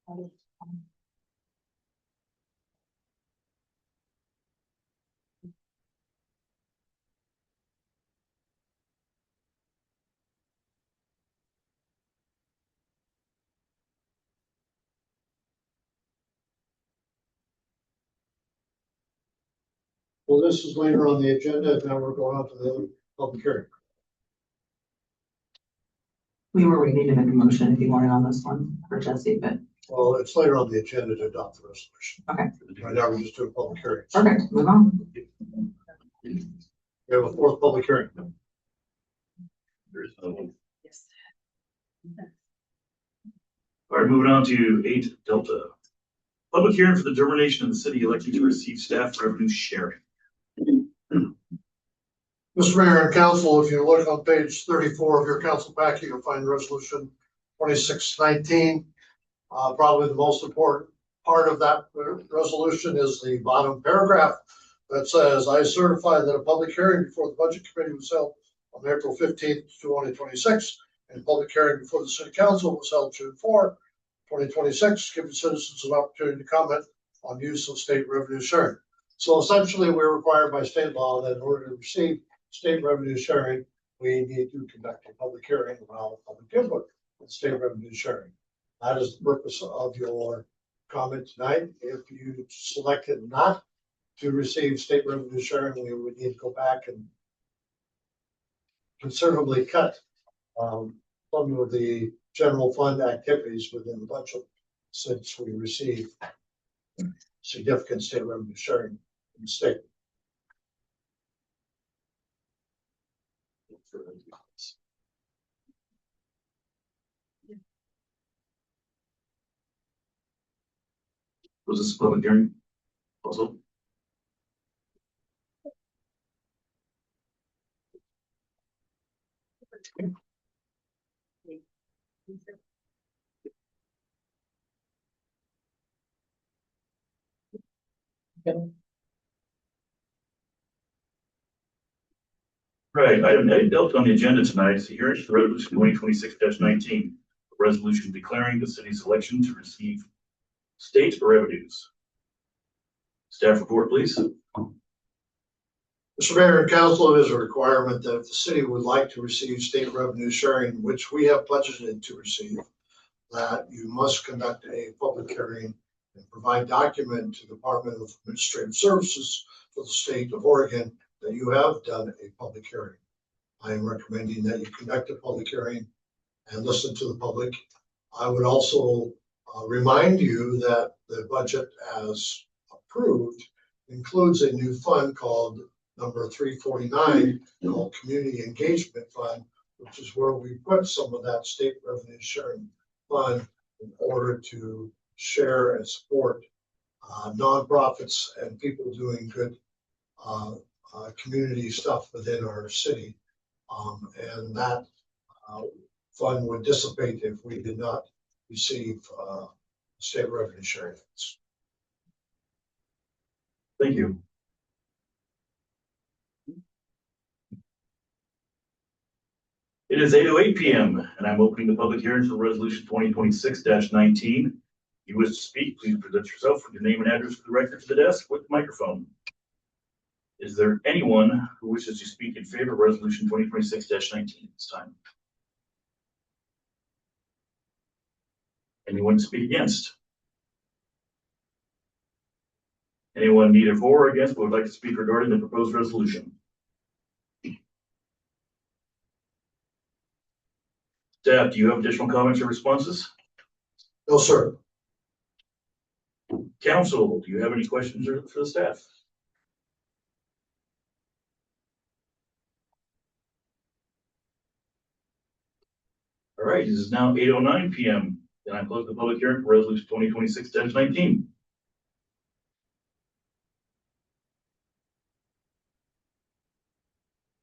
Well, this is later on the agenda. Now we're going on to the public hearing. We were waiting to make a motion if you wanted on this one for Jesse, but Well, it's later on the agenda to adopt the resolution. okay, Right now, we're just doing public hearings. perfect, move on. We have a fourth public hearing. There is no one. Yes. All right, moving on to 8 Delta. Public hearing for the determination of the city electing to receive staff revenue sharing. Mr. Mayor and Council, if you look on page 34 of your council packet, you'll find resolution 2619. Probably the most important part of that resolution is the bottom paragraph that says, I certify that a public hearing before the Budget Committee was held on April 15th, 2026, and public hearing before the City Council was held June 4, 2026, giving citizens an opportunity to comment on use of state revenue sharing. So essentially, we're required by state law that in order to receive state revenue sharing, we need to conduct a public hearing and allow public input on state revenue sharing. That is the purpose of your comment tonight. If you selected not to receive state revenue sharing, we would need to go back and considerably cut some of the general fund activities within the budget, since we receive significant state revenue sharing from the state. Was this a public hearing also? Right, item 8 Delta on the agenda tonight is the hearing for resolution 2026-19, a resolution declaring the city's election to receive state revenues. Staff report, please. Mr. Mayor and Council, it is a requirement that if the city would like to receive state revenue sharing, which we have budgeted to receive, that you must conduct a public hearing and provide document to the Department of Administrative Services for the state of Oregon that you have done a public hearing. I am recommending that you conduct a public hearing and listen to the public. I would also remind you that the budget as approved includes a new fund called number 349 called Community Engagement Fund, which is where we put some of that state revenue sharing fund in order to share and support nonprofits and people doing good community stuff within our city. And that fund would dissipate if we did not receive state revenue sharing funds. Thank you. It is 8:08 p.m. and I'm opening the public hearing for resolution 2026-19. If you wish to speak, please present yourself with your name and address for the record to the desk with the microphone. Is there anyone who wishes to speak in favor of resolution 2026-19 at this time? Anyone to speak against? Anyone neither for or against but would like to speak regarding the proposed resolution? Staff, do you have additional comments or responses? No, sir. Council, do you have any questions for the staff? All right, it is now 8:09 p.m. and I close the public hearing for resolution 2026-19.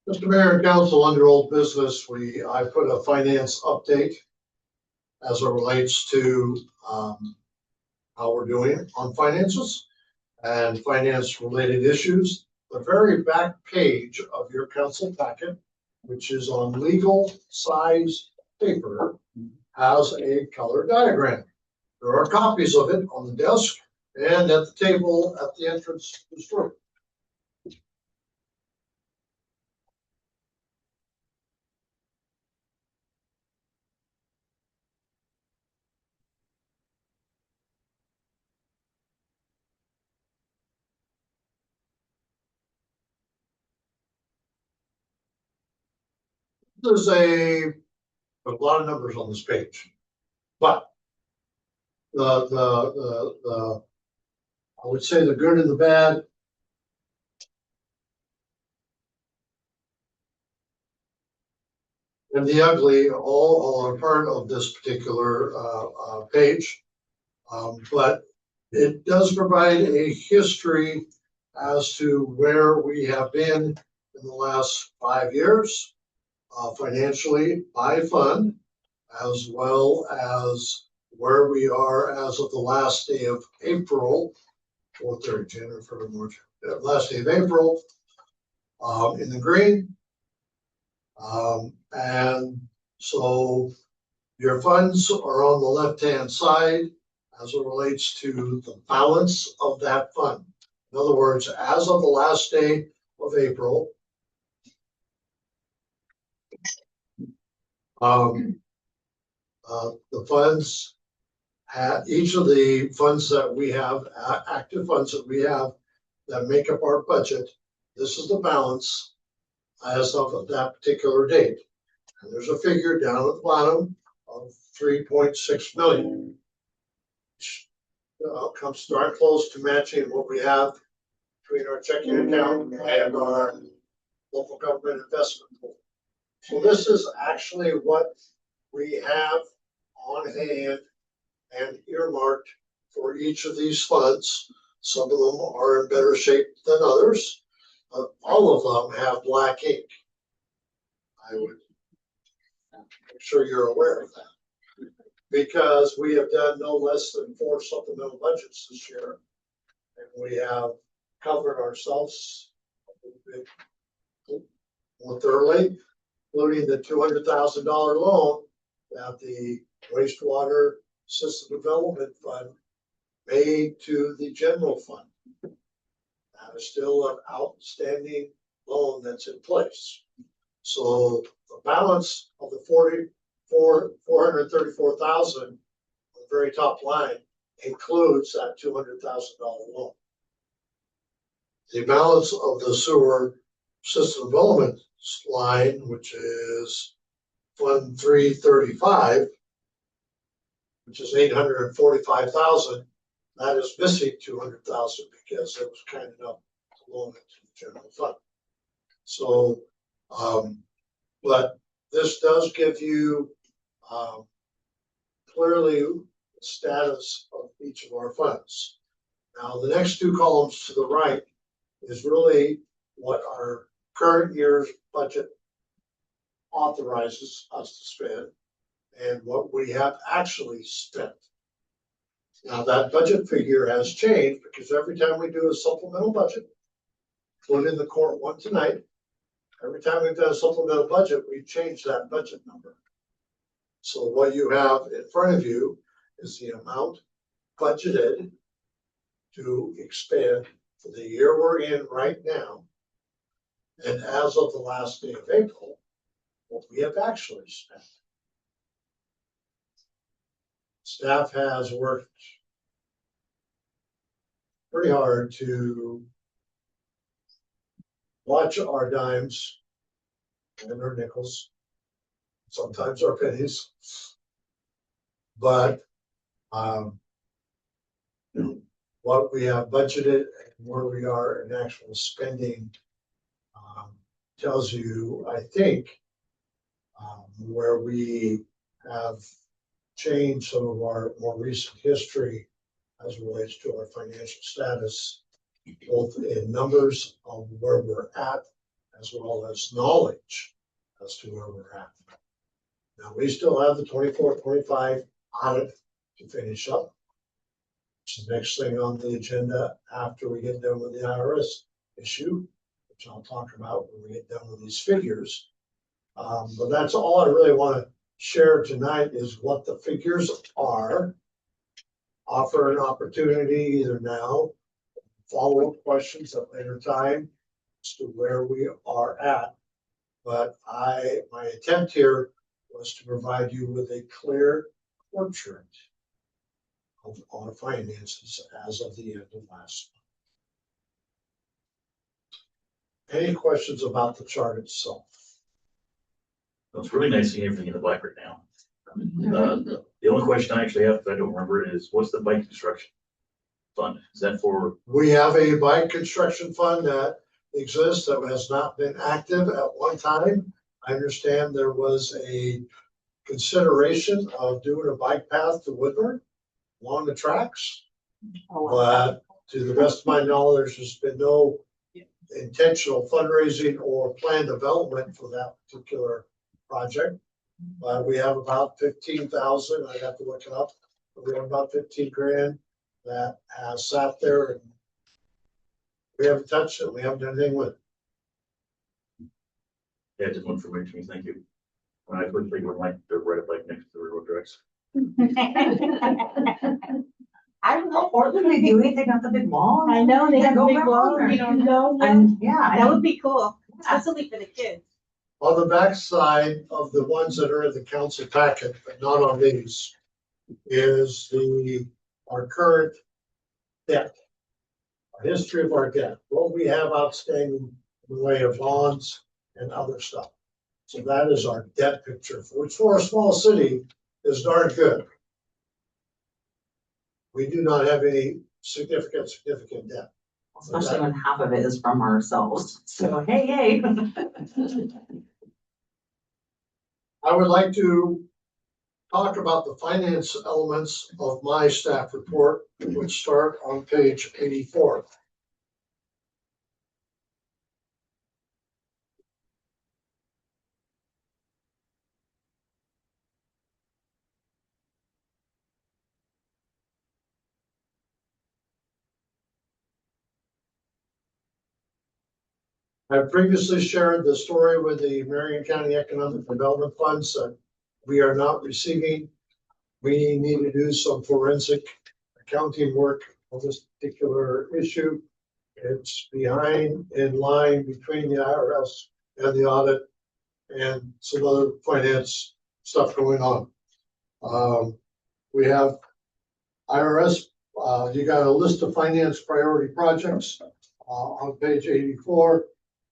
Mr. Mayor and Council, under old business, I put a finance update as it relates to how we're doing on finances and finance related issues. The very back page of your council packet, which is on legal size paper, has a color diagram There are copies of it on the desk and at the table at the entrance to the store. There's a lot of numbers on this page, but I would say the good and the bad. And the ugly all are part of this particular page. But it does provide a history as to where we have been in the last 5 years, financially by fund, as well as where we are as of the last day of April, 4/30, January, February, March, last day of April, in the green. And so your funds are on the left-hand side as it relates to the balance of that fund. In other words, as of the last day of April, the funds, each of the funds that we have, active funds that we have that make up our budget, this is the balance as of that particular date. And there's a figure down at the bottom of 3.6 million. Which comes darn close to matching what we have between our checking account and our local government investment pool. So this is actually what we have on hand and earmarked for each of these funds. Some of them are in better shape than others. All of them have black ink. I would make sure you're aware of that, because we have done no less than 4 supplemental budgets this year, and we have covered ourselves a little bit more thoroughly, including the $200,000 loan that the wastewater system development fund made to the general fund. That is still an outstanding loan that's in place. So the balance of the 434,000 on the very top line includes that $200,000 loan. The balance of the sewer system development line, which is Fund 335, which is 845,000, that is missing 200,000 because it was kind enough to loan it to the general fund. So, but this does give you clearly the status of each of our funds. Now, the next 2 columns to the right is really what our current year's budget authorizes us to spend and what we have actually spent. Now, that budget figure has changed because every time we do a supplemental budget, including the court one tonight, every time we've done a supplemental budget, we change that budget number. So what you have in front of you is the amount budgeted to expend for the year we're in right now. And as of the last day of April, what we have actually spent. Staff has worked pretty hard to watch our dimes and our nickels, sometimes our pennies, but what we have budgeted and where we are in actual spending tells you, I think, where we have changed some of our more recent history as it relates to our financial status, both in numbers of where we're at, as well as knowledge as to where we're at. Now, we still have the 24-25 audit to finish up, which is the next thing on the agenda after we get done with the IRS issue, which I'll talk about when we get done with these figures. But that's all I really want to share tonight is what the figures are offer an opportunity either now, follow-up questions at later time as to where we are at. But my attempt here was to provide you with a clear portrait of our finances as of the end of last month. Any questions about the chart itself? It's really nice seeing everything in the black right now. The only question I actually have, that I don't remember, is what's the bike construction fund? Is that for? We have a bike construction fund that exists that has not been active at one time. I understand there was a consideration of doing a bike path to Woodward along the tracks. But to the best of my knowledge, there's been no intentional fundraising or plan development for that particular project. We have about 15,000, I'd have to look it up, but we have about 15 grand that has sat there and we haven't touched it, we haven't done anything with it. Yeah, just one for me, thank you. When I first think of like, they're right up like next to the railroad tracks. I don't know, Portland, they do it, they got the big wall. I know, they have Go big around walls, there. we don't know. And, yeah. That would be cool, Yeah. especially for the kids. On the backside of the ones that are in the council packet, but not on these, is our current debt. Our history of our debt, what we have outstanding in the way of bonds and other stuff. So that is our debt picture, which for a small city is darn good. We do not have any significant debt. Especially when half of it is from ourselves, so hey. I would like to talk about the finance elements of my staff report, which start on page 84. I previously shared the story with the Marion County Economic Development Funds that we are not receiving. We need to do some forensic accounting work on this particular issue. It's behind in line between the IRS and the audit and some other finance stuff going on. We have IRS, you got a list of finance priority projects on page 84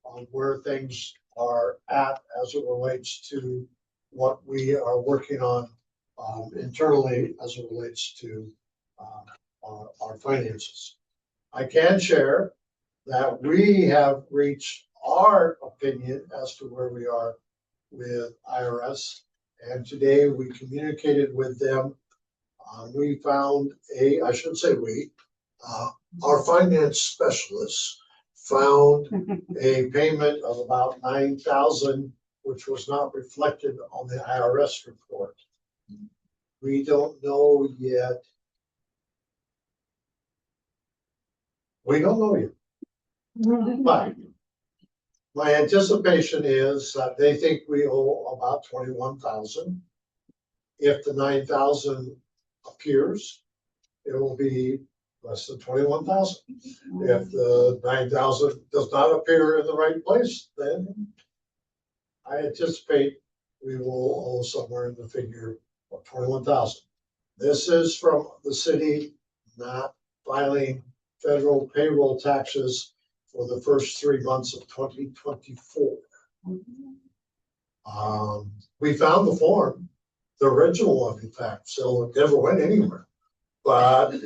on where things are at as it relates to what we are working on internally as it relates to our finances. I can share that we have reached our opinion as to where we are with IRS. And today we communicated with them. We found I shouldn't say we, our finance specialists found a payment of about $9,000, which was not reflected on the IRS report. We don't know yet. We don't know yet. But my anticipation is that they think we owe about 21,000. If the 9,000 appears, it will be less than 21,000. If the 9,000 does not appear in the right place, then I anticipate we will owe somewhere in the figure of 21,000. This is from the city not filing federal payroll taxes for the first 3 months of 2024. We found the form, the original one, in fact, so it never went anywhere. But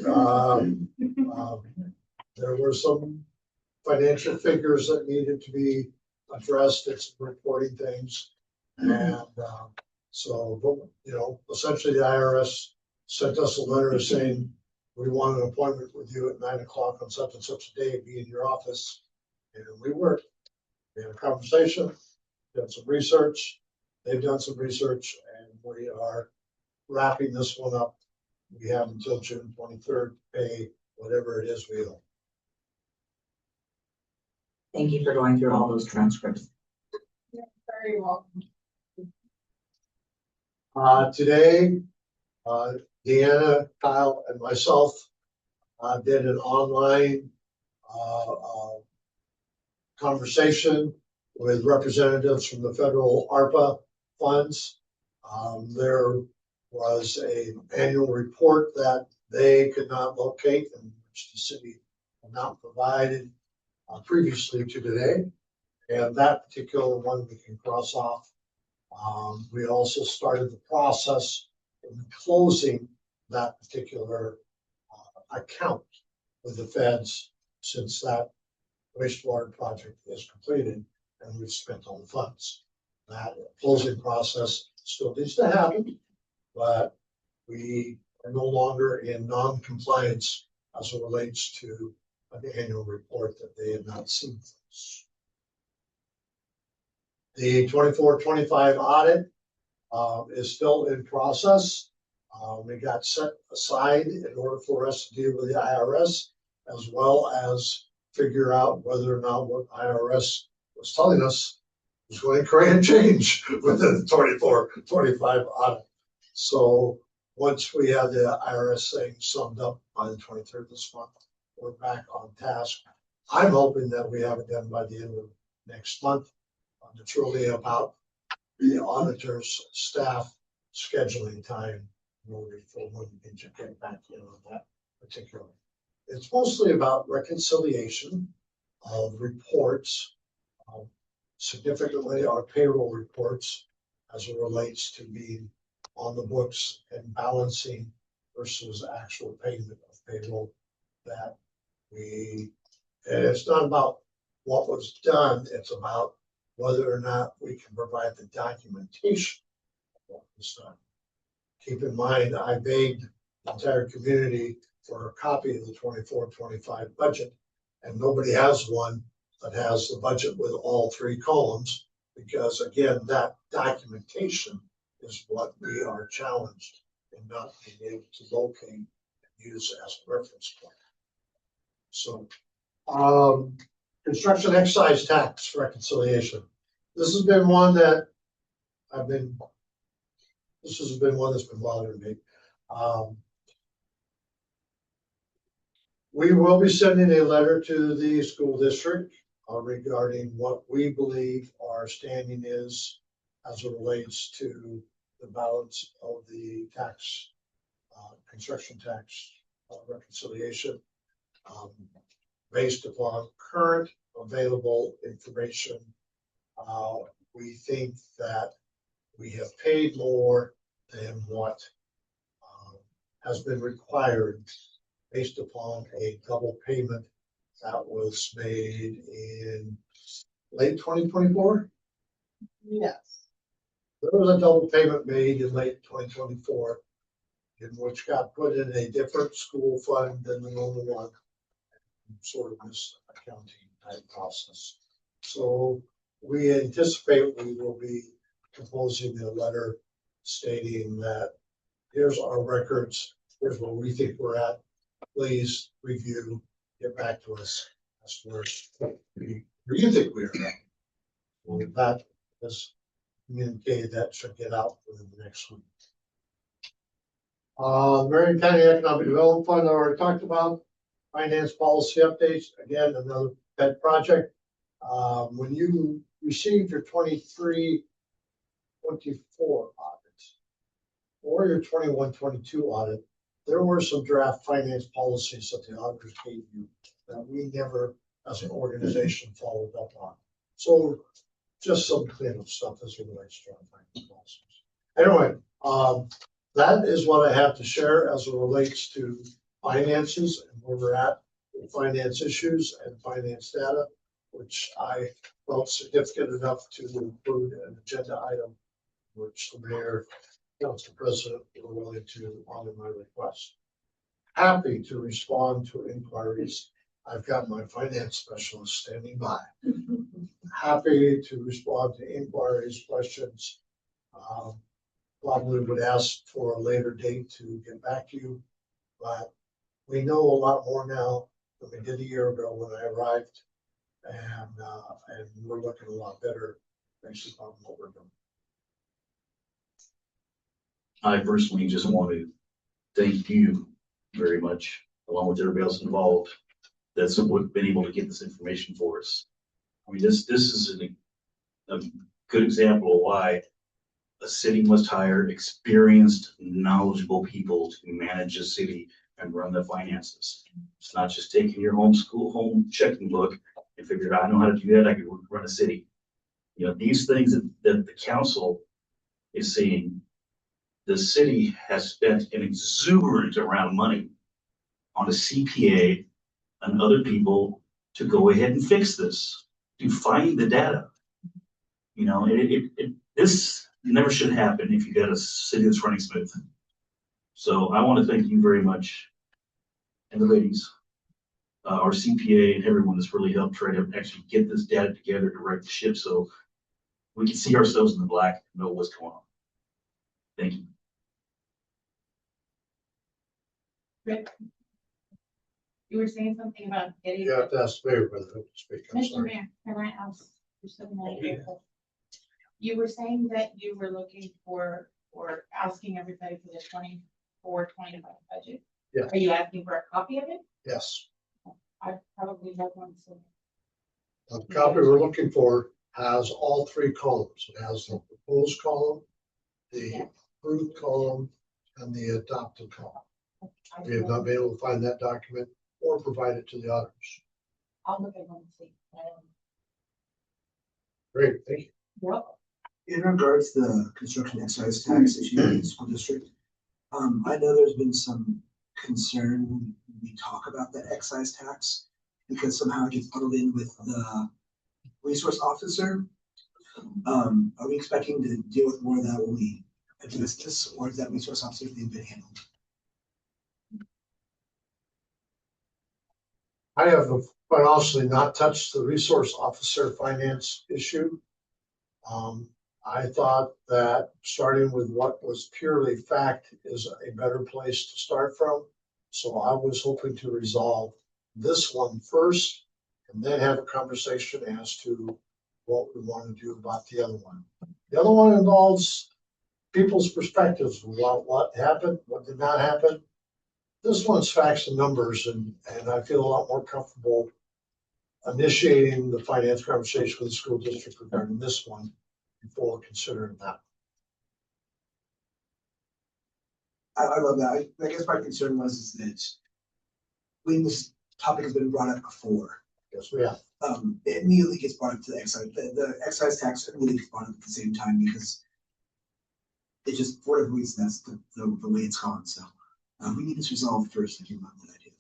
there were some financial figures that needed to be addressed. It's reporting things. And so, essentially the IRS sent us a letter saying, we want an appointment with you at 9 o'clock on such and such a day, be in your office. And we worked. We had a conversation, did some research. They've done some research, and we are wrapping this one up. We have until June 23rd to pay whatever it is we owe. Thank you for going through all those transcripts. You're very welcome. Today, Deanna, Kyle, and myself did an online conversation with representatives from the federal ARPA funds. There was an annual report that they could not locate and which the city had not provided previously to today. And that particular one we can cross off. We also started the process in closing that particular account with the feds since that wastewater project is completed and we've spent all the funds. That closing process still needs to happen, but we are no longer in non-compliance as it relates to the annual report that they have not seen. The 24-25 audit is still in process. We got set aside in order for us to deal with the IRS, as well as figure out whether or not what IRS was telling us was going to create a change within the 24-25 audit. So once we have the IRS thing summed up by the 23rd this month, we're back on task. I'm hoping that we have it done by the end of next month. It's really about the auditor's staff scheduling time in order for when we can get back in on that particular. It's mostly about reconciliation of reports, significantly our payroll reports as it relates to being on the books and balancing versus actual payment of payroll that and it's not about what was done, it's about whether or not we can provide the documentation of what was done. Keep in mind, I begged the entire community for a copy of the 24-25 budget, and nobody has one that has the budget with all three columns, because again, that documentation is what we are challenged in not being able to locate and use as a reference point. So, construction excise tax reconciliation. This has been one that this has been one that's been bothering me. We will be sending a letter to the school district regarding what we believe our standing is as it relates to the balance of the tax, construction tax reconciliation. Based upon current available information, we think that we have paid more than what has been required based upon a double payment that was made in late 2024. Yes. There was a double payment made in late 2024, in which got put in a different school fund than the normal one. Sort of this accounting type process. So we anticipate we will be composing a letter stating that here's our records, here's where we think we're at. Please review, get back to us as to where you think we are at. Well, that is communicated, that should get out within the next week. Marion County Economic Development Fund, I already talked about. Finance policy updates, again, another pet project. When you received your 23-24 audit or your 21-22 audit, there were some draft finance policies that the auditors gave you that we never, as an organization, followed up on. So just some cleanup stuff as it relates to our finance policies. Anyway, that is what I have to share as it relates to finances and where we're at with finance issues and finance data, which I felt significant enough to include an agenda item, which the mayor, council president were willing to honor my request. Happy to respond to inquiries. I've got my finance specialist standing by. Happy to respond to inquiries, questions. Probably would ask for a later date to get back to you, but we know a lot more now than we did a year ago when I arrived, and we're looking a lot better based upon what we're doing. I personally just want to thank you very much, along with everybody else involved, that's been able to get this information for us. I mean, this is a good example of why a city must hire experienced, knowledgeable people to manage a city and run the finances. It's not just taking your home checking book and figure out, I know how to do that, I can run a city. You know, these things that the council is seeing, the city has spent an exuberant amount of money on a CPA and other people to go ahead and fix this, to find the data. You know, this never should happen if you got a city that's running smooth. So I want to thank you very much, and the ladies, our CPA and everyone that's really helped try to actually get this data together to right the ship so we can see ourselves in the black and know what's going on. Thank you. Rick? You were saying something about getting. You have to ask the mayor whether to speak. I'm Mr. sorry. Mayor, can I ask you something? You were saying that you were looking for, or asking everybody for the 24-25 budget. Yeah. Are you asking for a copy of it? Yes. I probably have one, so. The copy we're looking for has all three columns. It has the proposed column, the approved column, and the adopted column. We have not been able to find that document or provide it to the auditors. I'll look at one and see. Great, thank you. Well, In regards to the construction excise tax issue in the school district, I know there's been some concern when we talk about the excise tax because somehow it gets bundled in with the resource officer. Are we expecting to deal with more of that when we address this, or is that resource officer thing been handled? I have quite honestly not touched the resource officer finance issue. I thought that starting with what was purely fact is a better place to start from. So I was hoping to resolve this one first and then have a conversation as to what we want to do about the other one. The other one involves people's perspectives about what happened, what did not happen. This one's facts and numbers, and I feel a lot more comfortable initiating the finance conversation with the school district regarding this one before considering that. I love that. I guess my concern was that when this topic has been brought up before, Yes, we have. it immediately gets brought up to the excise. The excise tax immediately gets brought up at the same time because it just, for whatever reason, that's the way it's gone. So we need this resolved first. I love that idea.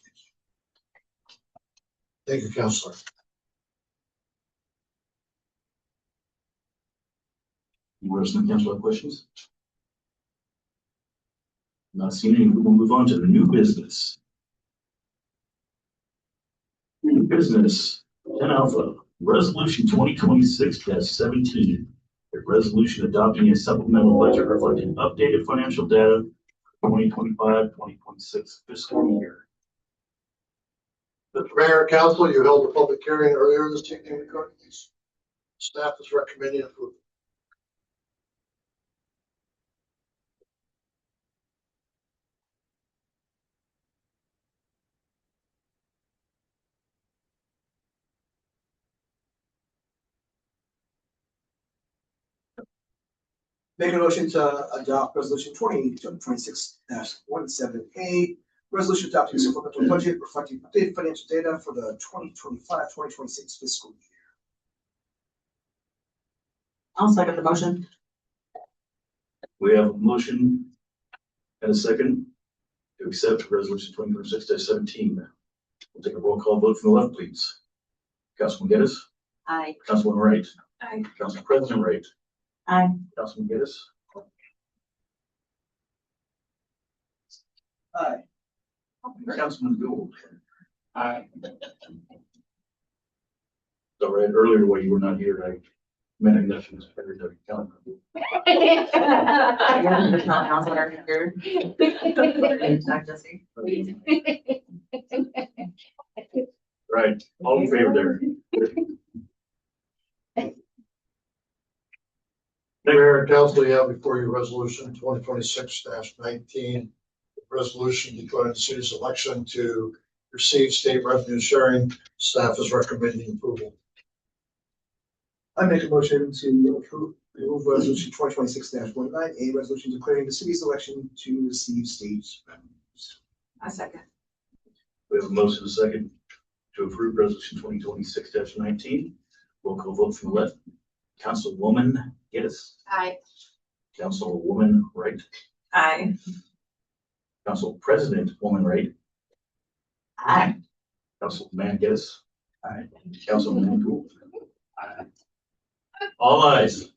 Thank you, Counselor. Anyone else in the council have questions? Not seeing any, we'll move on to the new business. New business, 10 Alpha, Resolution 2026-17. A resolution adopting a supplemental budget reflecting updated financial data for 2025-2026 fiscal year. Mr. Mayor, Council, you held a public hearing earlier this evening regarding these. Staff is recommending approval. Make a motion to adopt resolution 2026-17A, resolution adopting supplemental budget reflecting updated financial data for the 2025-2026 fiscal year. I'll second the motion. We have a motion and a second to accept resolution 2026-17. We'll take a roll call vote from the left, please. Councilman Geddes? Aye. Councilman Wright? Aye. Council President Wright? Aye. Councilman Geddes? Aye. Councilman Gould? Aye. So right, earlier while you were not here, I meant acknowledgement to everybody counting. Right, all in favor there. Mayor and Council, you have before you resolution 2026-19, resolution declaring the city's election to receive state revenue sharing. Staff is recommending approval. I make a motion to approve resolution 2026-19, a resolution declaring the city's election to receive state revenues. A second. We have a motion and a second to approve resolution 2026-19. Roll call vote from the left. Councilwoman Geddes. Aye. Councilwoman Wright. Aye. Council President Woman Wright. Aye. Councilman Geddes. Aye. Councilman Gould. Aye. All ayes.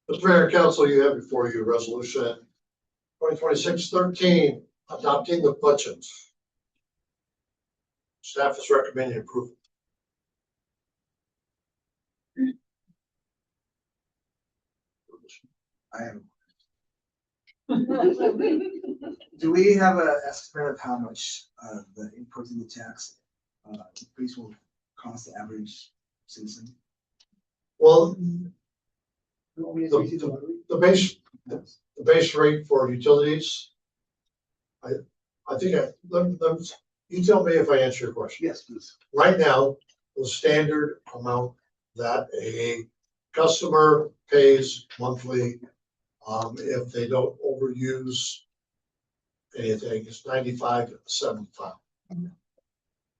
Mr. Mayor and Council, you have before you resolution 2026-13, adopting the budget. Staff is recommending approval. I am. Do we have an estimate of how much the input in the tax increase will cost the average citizen? Well, the base rate for utilities, I think, you tell me if I answer your question. Yes, please. Right now, the standard amount that a customer pays monthly, if they don't overuse anything, is $95.75.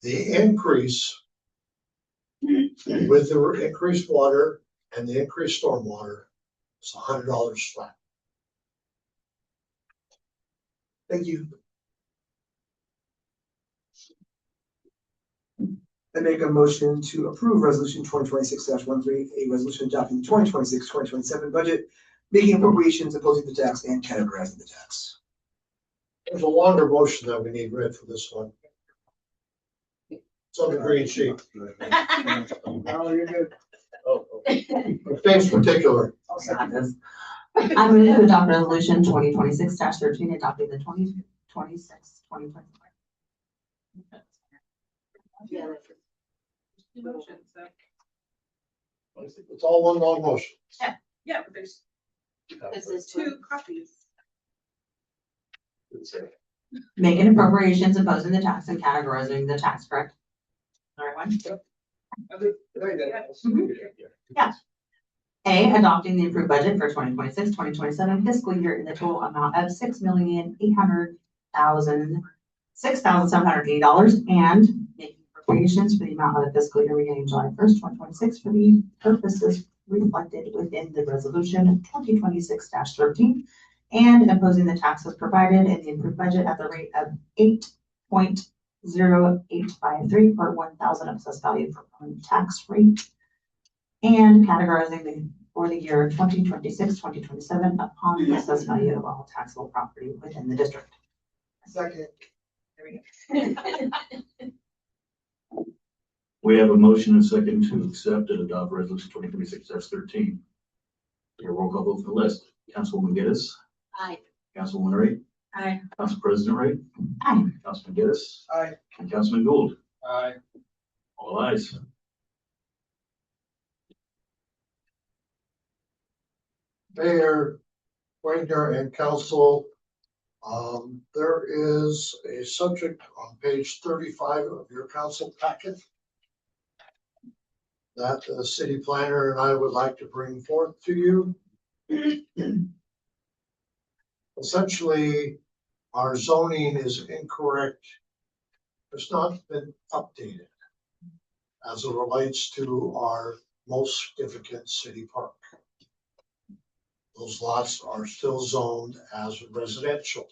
The increase with the increased water and the increased stormwater is $100 flat. Thank you. I make a motion to approve resolution 2026-13, a resolution adopting the 2026-2027 budget, making appropriations, opposing the tax, and categorizing the tax. There's a longer motion that we need read for this one. It's on the green sheet. Oh, you're good. Things particular. Got this. I move to adopt resolution 2026-13, adopting the 2026-2025. Yeah, Two motions, so. It's all one long motion. Yeah, but there's this is two copies. Making appropriations, imposing the tax, and categorizing the tax, correct? All right, one. Yeah. A, adopting the approved budget for 2026-2027 fiscal year in the total amount of $6,780 and making appropriations for the amount of the fiscal year beginning July 1st, 2026 for the purposes reflected within the resolution 2026-13 and imposing the taxes provided in the approved budget at the rate of 8.0853 per 1,000 of assessed value for tax rate and categorizing for the year 2026-2027 upon the assessed value of all taxable property within the district. Second. We have a motion and a second to accept and adopt resolution 2026-13. Your roll call vote for the list. Councilwoman Geddes. Aye. Councilwoman Wright. Aye. Council President Wright. Aye. Councilman Geddes. Aye. And Councilman Gould. Aye. All ayes. Mayor, Wagner, and council, there is a subject on page 35 of your council packet that the city planner and I would like to bring forth to you. Essentially, our zoning is incorrect. It's not been updated as it relates to our most significant city park. Those lots are still zoned as residential.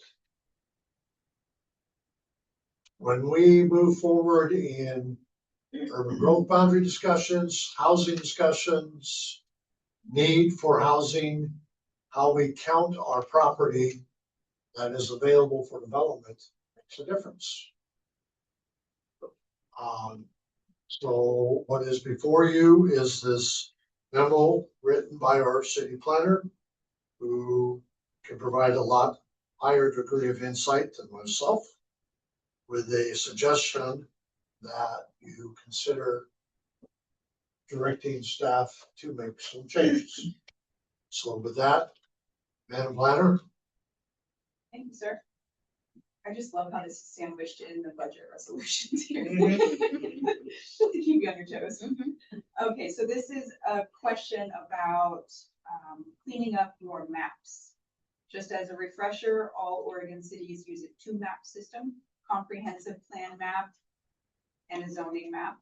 When we move forward in urban growth boundary discussions, housing discussions, need for housing, how we count our property that is available for development makes a difference. So what is before you is this memo written by our city planner, who can provide a lot higher degree of insight than myself, with a suggestion that you consider directing staff to make some changes. So with that, Madam Planner, Thank you, sir. I just love how this is sandwiched in the budget resolutions here. To keep you on your toes. Okay, so this is a question about cleaning up your maps. Just as a refresher, all Oregon cities use a two-map system, comprehensive plan map and a zoning map.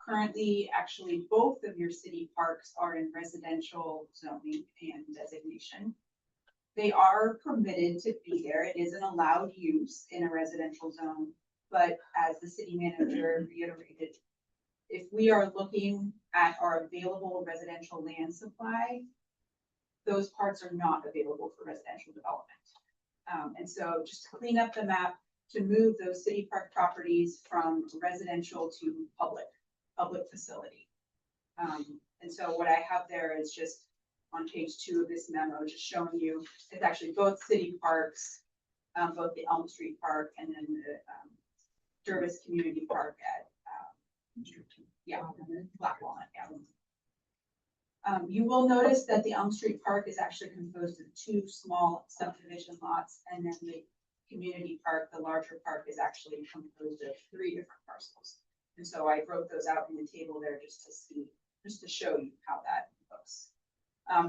Currently, actually, both of your city parks are in residential zoning and designation. They are permitted to be there. It is an allowed use in a residential zone. But as the city manager reiterated, if we are looking at our available residential land supply, those parts are not available for residential development. And so just to clean up the map, to move those city park properties from residential to public facility. And so what I have there is just on page 2 of this memo, just showing you, it's actually both city parks, both the Elm Street Park and then the Jervis Community Park at, Black Walnut, you will notice that the Elm Street Park is actually composed of 2 small subdivision lots, and then the community park, the larger park, is actually composed of 3 different parcels. And so I wrote those out in the table there just to show you how that looks.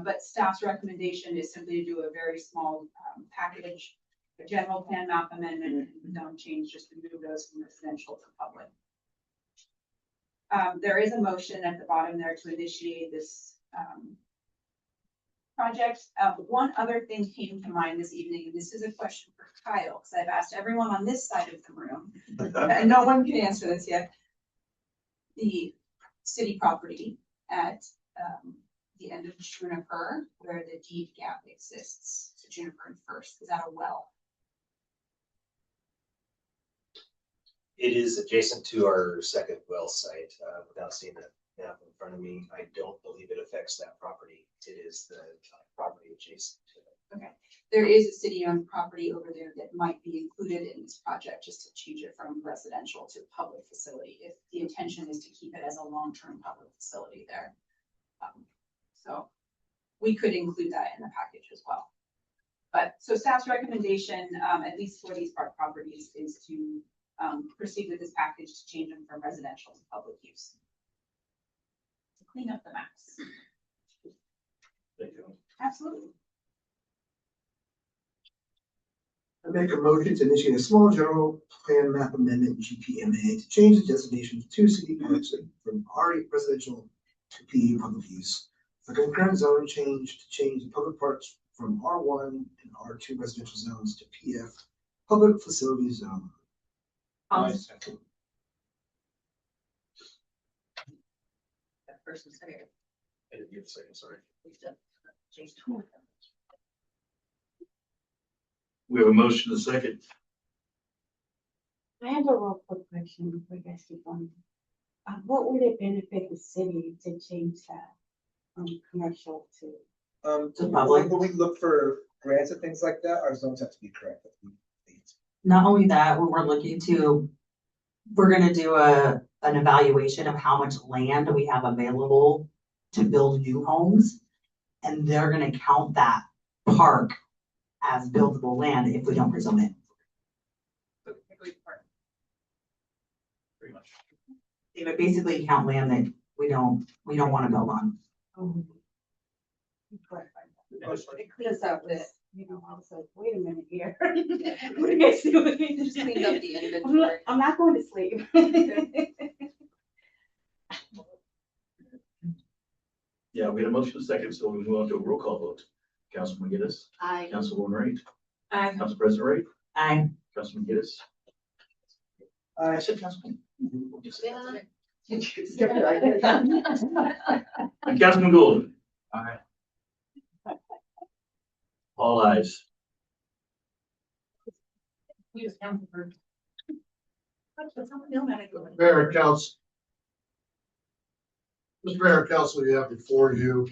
But staff's recommendation is simply to do a very small package, a general plan map amendment, and zone change, just to move those from residential to public. There is a motion at the bottom there to initiate this project. One other thing came to mind this evening, and this is a question for Kyle, because I've asked everyone on this side of the room, and no one can answer this yet. The city property at the end of Juniper, where the deed gap exists, so Juniper and First, is that a well? It is adjacent to our second well site. Without seeing the map in front of me, I don't believe it affects that property. It is the property adjacent to it. Okay, there is a city-owned property over there that might be included in this project, just to change it from residential to public facility, if the intention is to keep it as a long-term public facility there. So we could include that in the package as well. But so staff's recommendation, at least for these park properties, is to proceed with this package to change them from residential to public use. To clean up the maps. Thank you. Absolutely. I make a motion to initiate a small general plan map amendment, GPMA, to change the designation of 2 city parks from R residential to P public use. The concurrent zone change to change the public parks from R1 and R2 residential zones to PF public facility zone. That person said it. I didn't get a second, sorry. We have a motion to second. I have a real quick question before you guys keep on. What would it benefit the city to change that from commercial to? To public. When we look for grants and things like that, our zones have to be correct. Not only that, when we're looking to, we're gonna do an evaluation of how much land we have available to build new homes. And they're gonna count that park as buildable land if we don't rezone it. Pretty much. They would basically count land that we don't wanna build on. It clears up this, I was like, wait a minute here. What are you guys doing? Just cleaned up the inventory. I'm not going to sleep. Yeah, we had a motion to second, so we move on to a roll call vote. Councilman McGinnis, I. Councilwoman Wright, Aye. Council President Wright, Aye. Councilman McGinnis. I said Councilman. Yeah. And Councilman Golden. Aye. All ayes. Mayor and Council. Mr. Mayor and Council, you have before you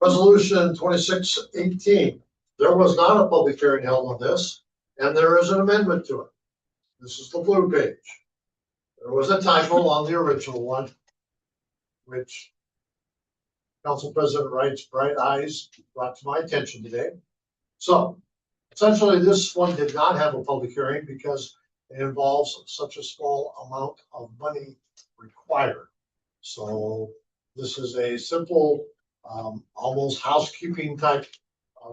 Resolution 2618. There was not a public hearing held on this, and there is an amendment to it. This is the blue page. There was a typo on the original one, which Council President Wright's bright eyes brought to my attention today. So Essentially, this one did not have a public hearing because it involves such a small amount of money required. So this is a simple, almost housekeeping type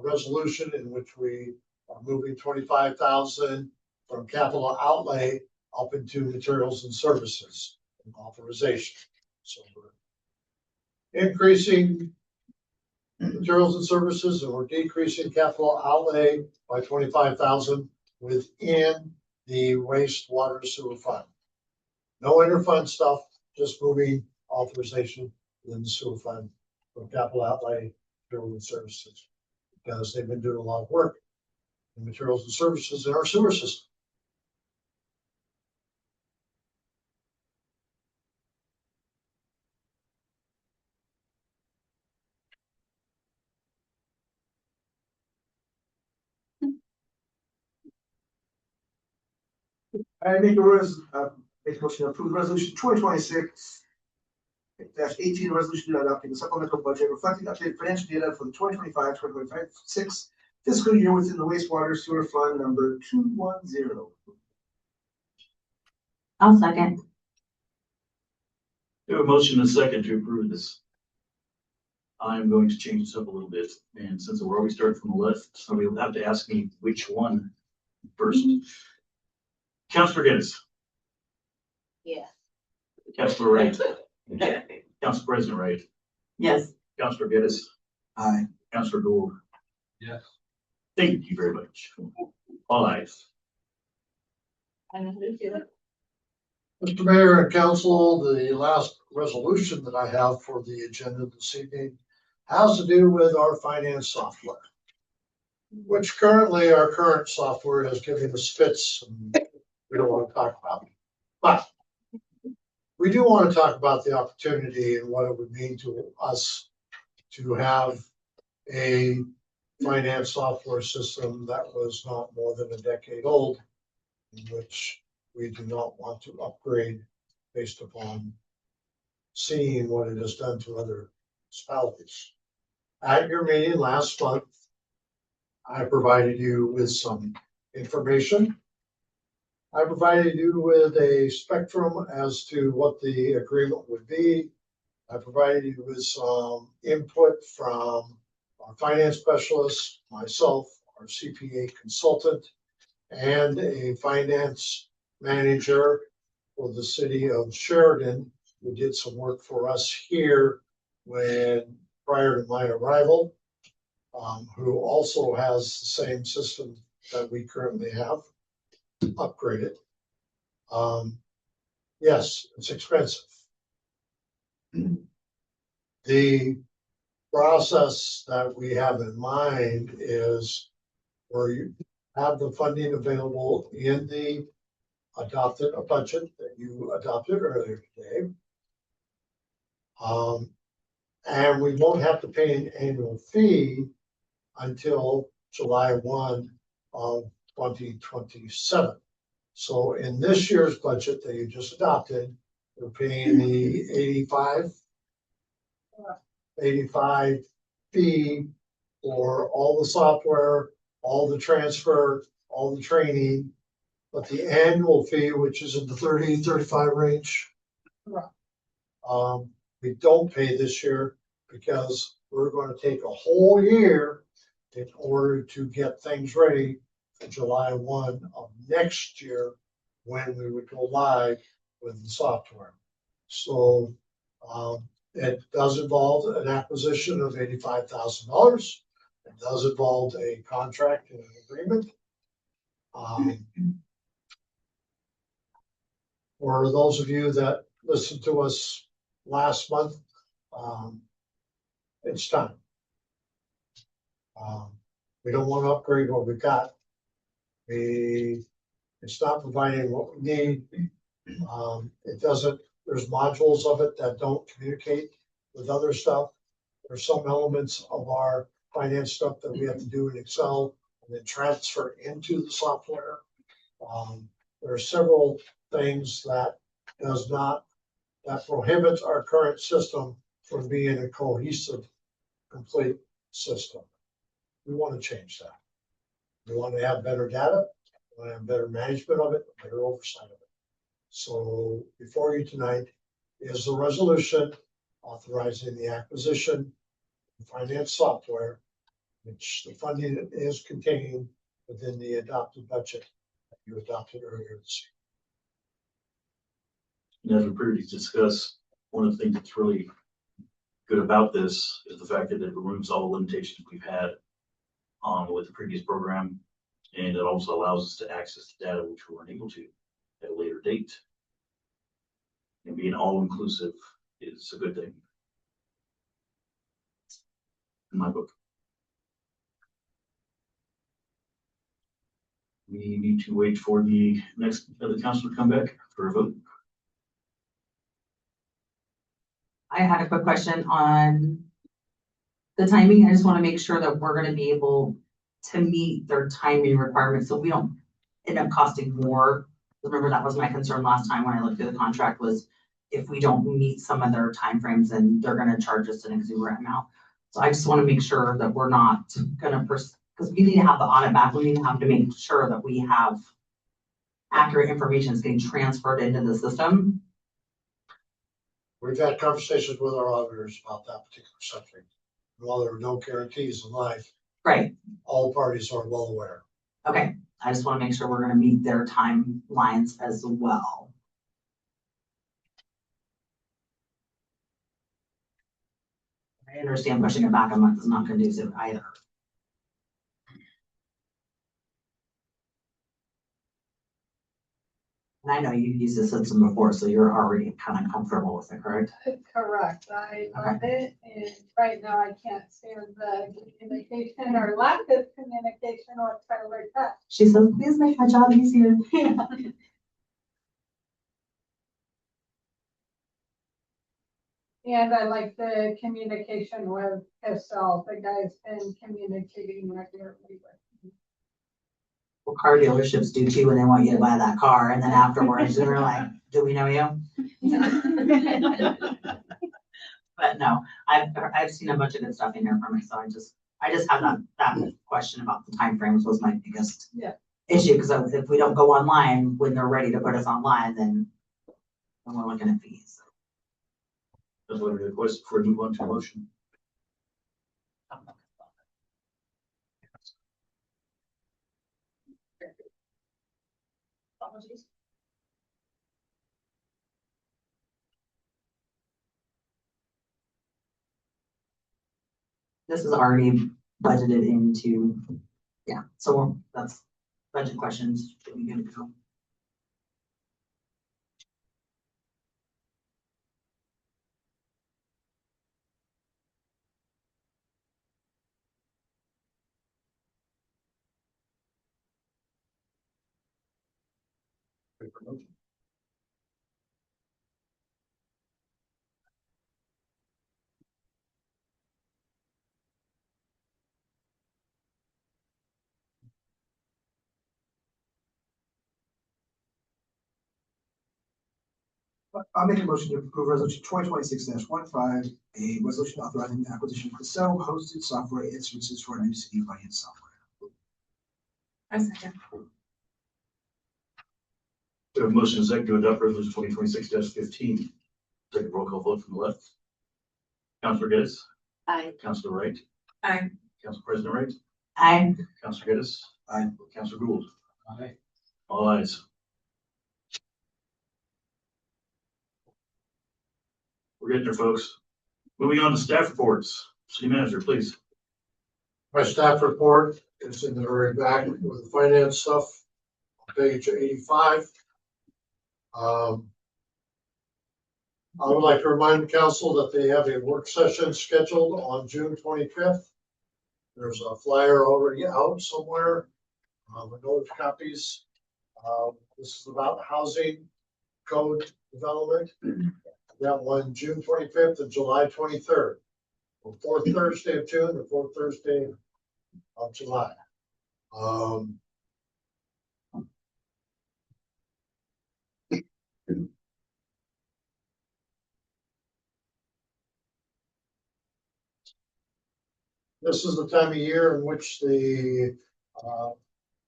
resolution in which we are moving 25,000 from capital outlay up into materials and services and authorization. So we're increasing materials and services, and we're decreasing capital outlay by 25,000 within the wastewater sewer fund. No interfund stuff, just moving authorization within the sewer fund from capital outlay to materials and services, because they've been doing a lot of work in materials and services in our sewer system. I make a motion to approve resolution 2026-18, resolution adopting the supplemental budget reflecting updated financial data for the 2025-2026 fiscal year within the wastewater sewer fund number 210. I'll second. We have a motion and a second to approve this. I'm going to change this up a little bit, and since we're always starting from the left, somebody will have to ask me which one first. Councilor Geddes. Yeah. Councilor Wright. Council President Wright. Yes. Councilor Geddes. Aye. Councilor Gould. Yes. Thank you very much. All ayes. Mr. Mayor and Council, the last resolution that I have for the agenda this evening has to do with our finance software, which currently our current software is giving us fits and we don't want to talk about it. But we do want to talk about the opportunity and what it would mean to us to have a finance software system that was not more than a decade old, in which we do not want to upgrade based upon seeing what it has done to other municipalities. At your meeting last month, I provided you with some information. I provided you with a spectrum as to what the agreement would be. I provided you with some input from our finance specialist, myself, our CPA consultant, and a finance manager for the city of Sheridan, who did some work for us here prior to my arrival, who also has the same system that we currently have upgraded. Yes, it's expensive. The process that we have in mind is where you have the funding available in the adopted a budget that you adopted earlier today. And we won't have to pay an annual fee until July 1 of 2027. So in this year's budget that you just adopted, we're paying the 85 fee for all the software, all the transfer, all the training, but the annual fee, which is in the 30-35 range, we don't pay this year because we're going to take a whole year in order to get things ready for July 1 of next year when we would go live with the software. So it does involve an acquisition of $85,000. It does involve a contract and an agreement. For those of you that listened to us last month, it's time. We don't want to upgrade what we got. It's not providing what we need. It doesn't, there's modules of it that don't communicate with other stuff. There's some elements of our finance stuff that we have to do in Excel and then transfer into the software. There are several things that prohibits our current system from being a cohesive, complete system. We want to change that. We want to have better data, we want to have better management of it, better oversight of it. So before you tonight is the resolution authorizing the acquisition of finance software, which the funding is contained within the adopted budget that you adopted earlier this And as we previously discussed, one of the things that's really good about this is the fact that it removes all the limitations we've had with the previous program. And it also allows us to access the data which we weren't able to at a later date. And being all-inclusive is a good thing. In my book. We need to wait for the next other council to come back for a vote. I had a quick question on the timing. I just want to make sure that we're gonna be able to meet their timing requirements, so we don't end up costing more. Remember, that was my concern last time when I looked at the contract, was if we don't meet some of their timeframes, then they're gonna charge us an exuberant amount. So I just want to make sure that we're not gonna, because we need to have the audit back, we need to have to make sure that we have accurate information is getting transferred into the system. We've had conversations with our auditors about that particular subject. While there are no guarantees in life, Right, all parties are well aware. okay, I just want to make sure we're gonna meet their timelines as well. I understand pushing it back a month is not conducive either. And I know you've used this system before, so you're already kind of comfortable with it, correct? Correct, I love it, and right now I can't stand the communication or lack of communication or Tyler Tech. She says, please make my job easier. And I like the communication with Estelle, the guy's been communicating regularly with me. Well, car dealerships do too when they want you to buy that car, and then afterwards, they're like, do we know you? But no, I've seen a bunch of good stuff in here from it, so I just had that question about the timeframes was my biggest issue, because if we don't go online when they're ready to put us online, then we're looking at fees. That's what we request before we move on to a motion. Apologies. This is already budgeted into, yeah, so that's budget questions. Should we good to go? I'll make a motion to approve resolution 2026-15, a resolution authorizing the acquisition of sell hosted software and services for new city finance software. I second. We have a motion and a second to adopt resolution 2026-15. Take a roll call vote from the left. Councilor Geddes. Aye. Councilor Wright. Aye. Council President Wright. Aye. Councilor Geddes. Aye. Councilor Gould. Aye. All ayes. We're getting there, folks. Moving on to staff reports. City manager, please. My staff report is in the very back with the finance stuff, on page 85. I would like to remind the council that they have a work session scheduled on June 25th. There's a flyer already out somewhere. I know there's copies. This is about housing code development. That one, June 25th and July 23rd. The fourth Thursday of June, the fourth Thursday of July. This is the time of year in which the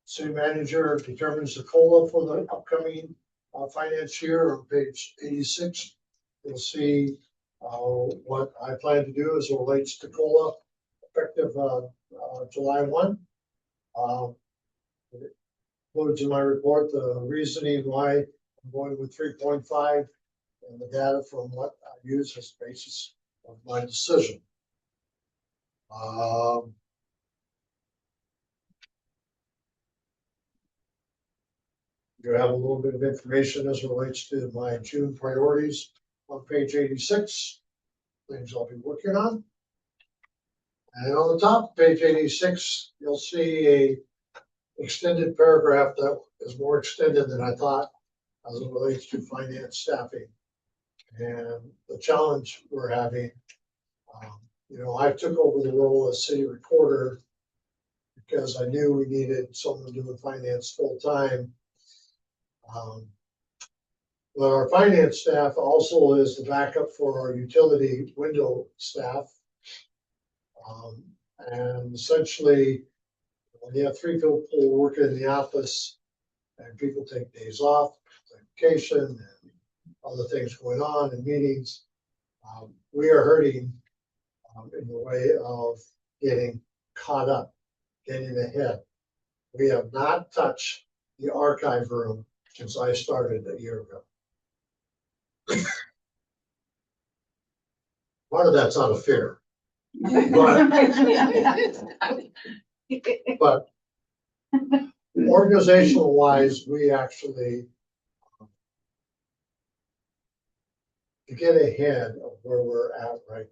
City manager determines the COLA for the upcoming finance year on page 86. You'll see what I plan to do as it relates to COLA effective July 1. It includes in my report the reasoning why I'm going with 3.5 and the data from what I use as the basis of my decision. You have a little bit of information as it relates to my June priorities on page 86, things I'll be working on. And on the top of page 86, you'll see a extended paragraph that is more extended than I thought as it relates to finance staffing and the challenge we're having. I took over the role as city recorder because I knew we needed someone doing finance full time. But our finance staff also is the backup for our utility window staff. And essentially, when you have 3 people working in the office and people take days off, vacation, and other things going on in meetings, we are hurting in the way of getting caught up, getting ahead. We have not touched the archive room since I started a year ago. Part of that's out of fear. But organizational wise, we actually, to get ahead of where we're at right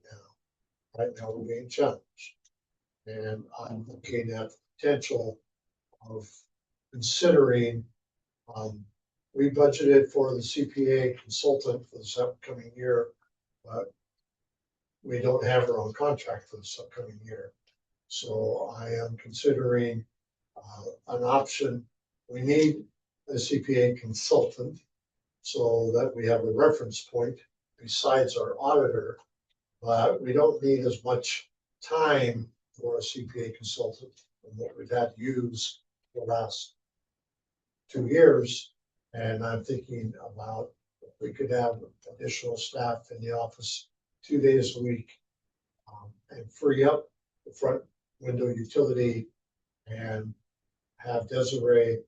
now we're being challenged. And I'm looking at the potential of considering, we budgeted for the CPA consultant for this upcoming year, but we don't have her on contract for this upcoming year. So I am considering an option. We need a CPA consultant so that we have a reference point besides our auditor, but we don't need as much time for a CPA consultant than what we've had to use the last 2 years. And I'm thinking about if we could have additional staff in the office 2 days a week and free up the front window utility and have Desiree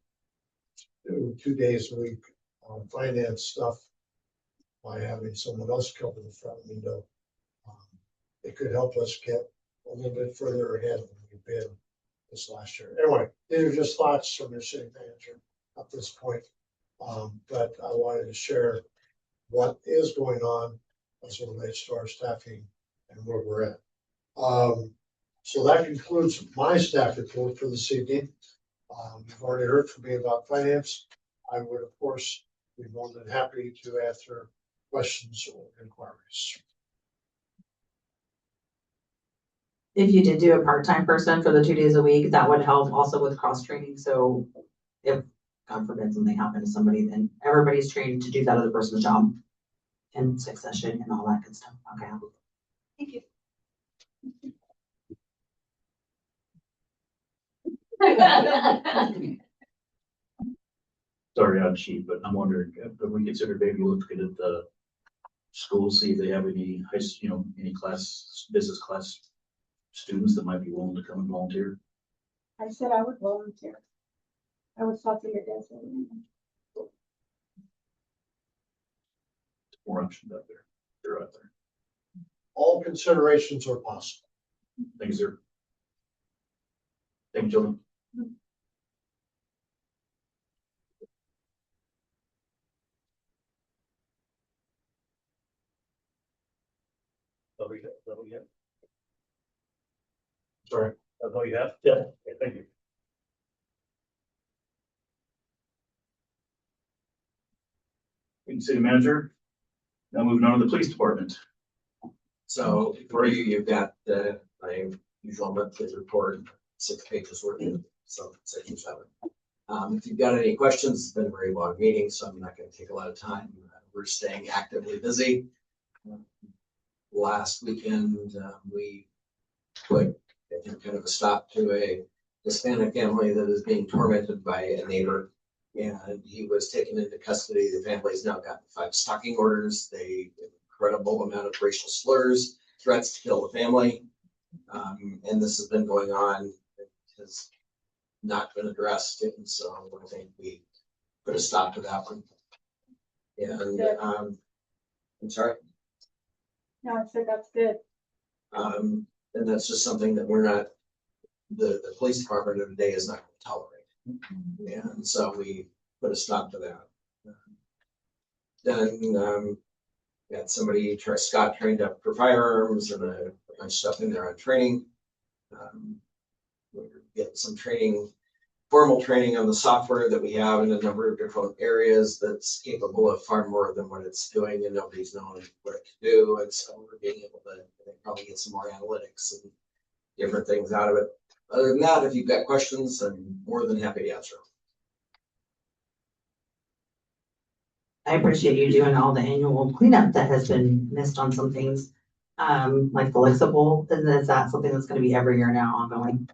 do 2 days a week on finance stuff by having someone else cover the front window. It could help us get a little bit further ahead than we've been this last year. Anyway, these are just thoughts from the city manager at this point. But I wanted to share what is going on as it relates to our staffing and where we're at. So that concludes my staff report for this evening. You've already heard from me about finance. I would, of course, be more than happy to answer questions or inquiries. If you did do a part-time person for the 2 days a week, that would help also with cross training. So if God forbid something happened to somebody, then everybody's trained to do that other person's job in succession and all that good stuff. Okay. Thank you. Sorry, I'm cheap, but I'm wondering, have we considered maybe looking at the schools, see if they have any any business class students that might be willing to come and volunteer? I said I would volunteer. I was talking to Desiree. More options out there. They're out there. All considerations are possible. Thank you, sir. Thank you, gentlemen. Sorry, that's all you have? Yeah. Okay, thank you. City manager. Now moving on to the police department. So for you, you've got my usual monthly report, 6 pages worth of some 6 or 7. If you've got any questions, it's been a very long meeting, so I'm not going to take a lot of time. We're staying actively busy. Last weekend, we put kind of a stop to a Hispanic family that is being tormented by a neighbor. And he was taken into custody. The family's now gotten 5 stalking orders. They incredible amount of racial slurs, threats to kill the family. And this has been going on. It has not been addressed. And so I think we put a stop to that one. And, I'm sorry. No, I said that's good. And that's just something that we're not, the police department of today is not going to tolerate. And so we put a stop to that. Then got somebody, Scott, trained up for firearms and a bunch of stuff in there on training. We're getting some training, formal training on the software that we have in a number of different areas that's capable of far more than what it's doing, and nobody's knowing what it can do. And so we're being able to, I think, probably get some more analytics and different things out of it. Other than that, if you've got questions, I'm more than happy to answer them. I appreciate you doing all the annual cleanup that has been missed on some things. Like the Lexipol, is that something that's gonna be every year now ongoing?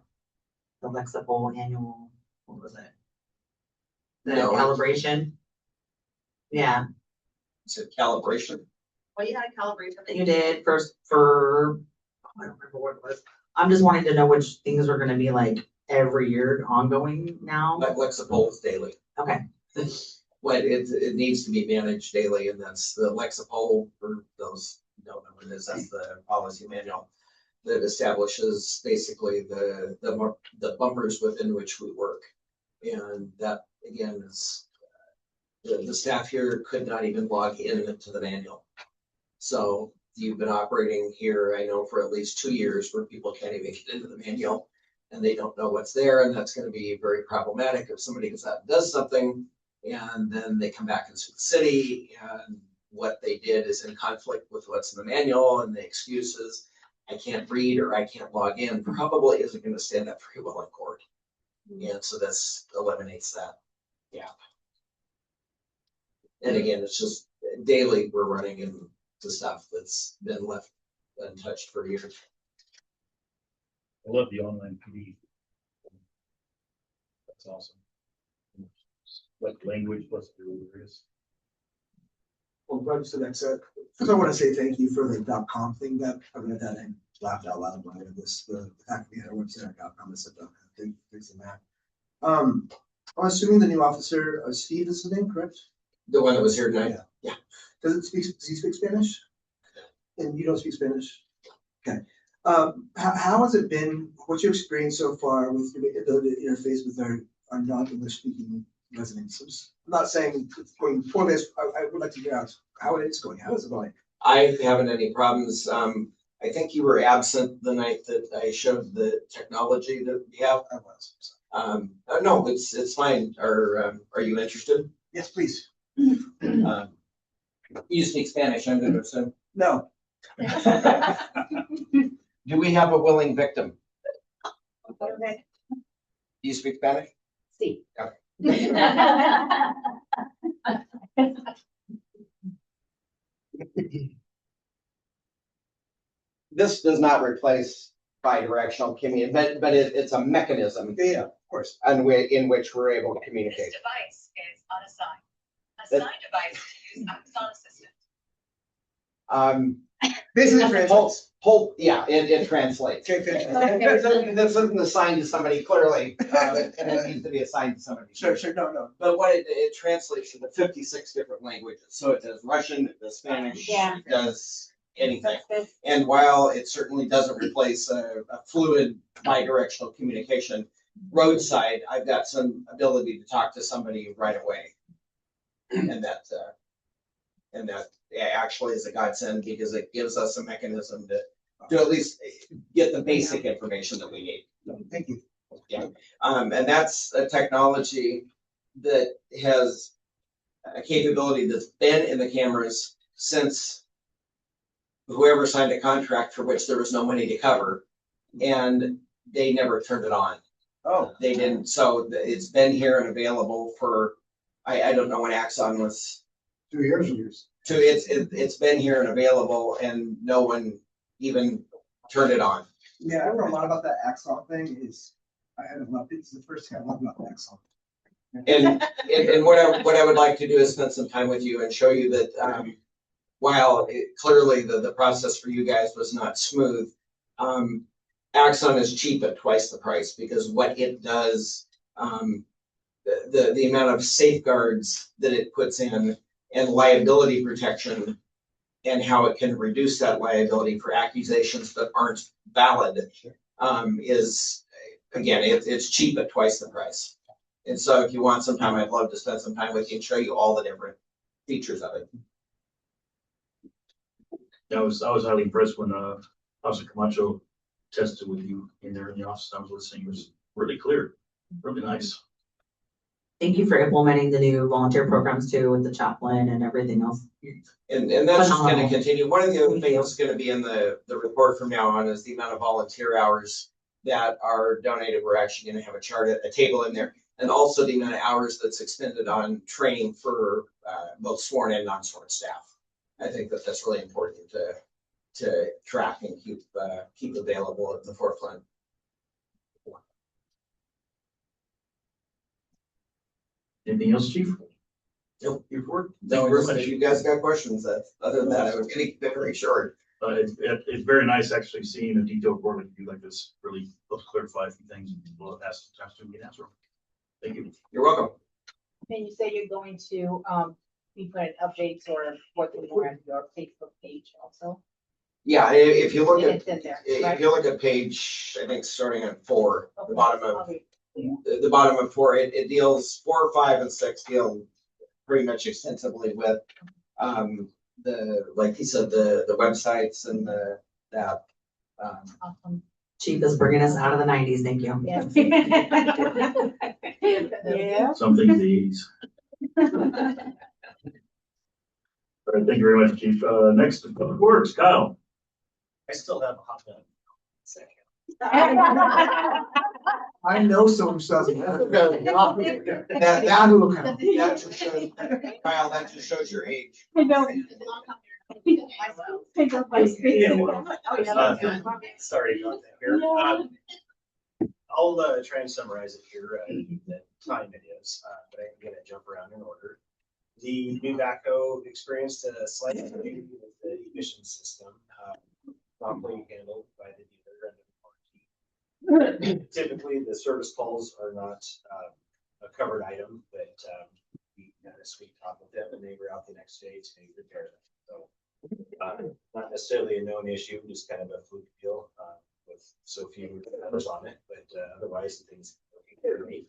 The Lexipol annual, what was it? The No. calibration? Yeah, It's a calibration. well, you had a calibration that you did first for, I don't remember what it was. I'm just wanting to know which things are gonna be like every year ongoing now. Like Lexipol is daily. Okay. But it needs to be managed daily, and that's the Lexipol, for those who don't know what it is, that's the policy manual that establishes basically the bumpers within which we work. And that, again, is, the staff here could not even log into the manual. So you've been operating here, I know, for at least 2 years where people can't even get into the manual and they don't know what's there, and that's gonna be very problematic if somebody goes out and does something and then they come back and sue the city, and what they did is in conflict with what's in the manual, and the excuses, I can't read or I can't log in, probably isn't gonna stand up very well in court. And so this eliminates that gap. And again, it's just daily we're running into stuff that's been left untouched for years. I love the online PD. That's awesome. What language, what's the rules? Well, glad you said that, sir. First, I want to say thank you for the .com thing that I read that and laughed out loud when I read this. The fact that we had a website on .com that said things in that. I'm assuming the new officer, Steve is his name, correct? The one that was here tonight? Yeah. Does he speak Spanish? And you don't speak Spanish? Okay. How has it been? What's your experience so far with the interface with our non-English speaking residents? I'm not saying it's going poorly. I would like to hear out how it's going. How is it going? I haven't any problems. I think you were absent the night that I showed the technology that we have. I was. No, it's fine. Are you interested? Yes, please. You speak Spanish, I'm going to assume. No. Do we have a willing victim? Okay. Do you speak Spanish? See. This does not replace bi-directional communication, but it's a mechanism. Yeah, of course. In which we're able to communicate. This device is unassigned. Assigned device to use Amazon Assistant. Basically translates. Yeah, it translates. Okay, finish. This isn't assigned to somebody clearly, and it needs to be assigned to somebody. Sure, no. But what it translates to the 56 different languages. So it does Russian, it does Spanish, Yeah. it does anything. That's good. And while it certainly doesn't replace a fluid bi-directional communication, roadside, I've got some ability to talk to somebody right away. And that actually is a godsend because it gives us a mechanism to at least get the basic information that we need. Thank you. Yeah, and that's a technology that has a capability that's been in the cameras since whoever signed a contract for which there was no money to cover, and they never turned it on. Oh. They didn't, so it's been here and available for, I don't know when Axon was. 2 years. It's been here and available and no one even turned it on. Yeah, I don't know a lot about that Axon thing. I haven't loved it. It's the first time I've loved that song. And what I would like to do is spend some time with you and show you that, while clearly the process for you guys was not smooth, Axon is cheap at twice the price because what it does, the amount of safeguards that it puts in and liability protection and how it can reduce that liability for accusations that aren't valid, is, again, it's cheap at twice the price. And so if you want some time, I'd love to spend some time with you and show you all the different features of it. I was highly impressed when, Officer Camacho tested with you in there in the office. I was listening. It was really clear, really nice. Thank you for implementing the new volunteer programs too with the chaplain and everything else. And that's just gonna Phenomenal. continue. One of the other things that's gonna be in the report from now on is the amount of volunteer hours that are donated. We're actually gonna have a chart, a table in there. And also the amount of hours that's expended on training for both sworn and non-sworn staff. I think that that's really important to track and keep available at the forefront. Anything else, Chief? Nope. Your report? No, Thank you very if much. you guys got questions, other than that, I was gonna keep it very short. It's very nice actually seeing a detailed report like you like this, really helps clarify a few things and people have asked times to get answer. Thank you. You're welcome. And you say you're going to, be putting updates or working more on your Facebook page also? Yeah, if you look And at, it's in there, if right? you look at page, I think starting at 4, the Okay. bottom I'll of, read. the bottom of 4, it deals 4, 5, and 6 deal pretty much extensively with, like he said, the websites and that. Awesome. Chief is bringing us out of the 90s. Thank you. Yeah. Something these. All right, thank you very much, Chief. Next, Public Works, Kyle. I still have a hot minute. I know some stuff. That just shows, Kyle, that just shows your age. I know. Sorry about that here. I'll try and summarize it here, the time it is, but I'm gonna jump around in order. The new backhoe experienced a slight issue with the emission system, properly handled by the dealer and the warranty. Typically, the service calls are not a covered item, but we had a sweet talk with them and they were out the next day to repair them. So not necessarily a known issue, just kind of a fluke deal with so few numbers on it, but otherwise the things looking good to me.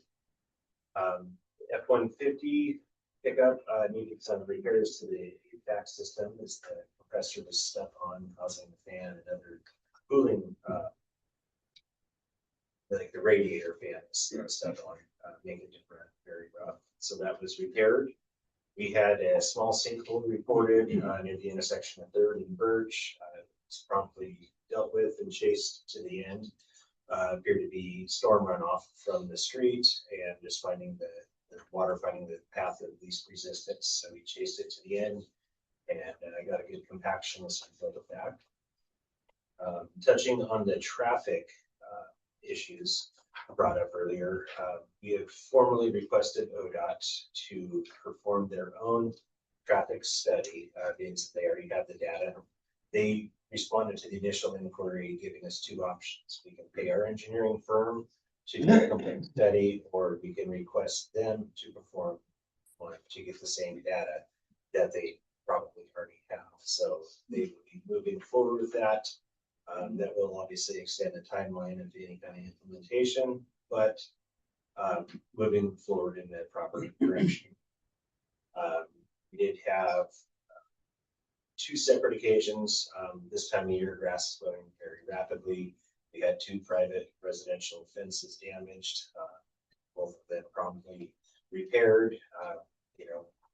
F-150 pickup needed some repairs to the HVAC system as the compressor was stuck on, causing the fan and other cooling, like the radiator fan was stuck on, making it very rough. So that was repaired. We had a small sinkhole reported near the intersection of 3rd and Birch. It's promptly dealt with and chased to the end. Appeared to be storm runoff from the street and just finding the water finding the path of least resistance. So we chased it to the end and I got a good compaction as we filled it back. Touching on the traffic issues brought up earlier, we have formally requested ODOT to perform their own traffic study, being that they already have the data. They responded to the initial inquiry, giving us 2 options. We can pay our engineering firm to do a complete study, or we can request them to perform one to get the same data that they probably already have. So they will be moving forward with that. That will obviously extend the timeline of any kind of implementation, but moving forward in the proper direction. We did have 2 separate occasions. This time of year, grass is growing very rapidly. We had 2 private residential fences damaged. Both of them promptly repaired.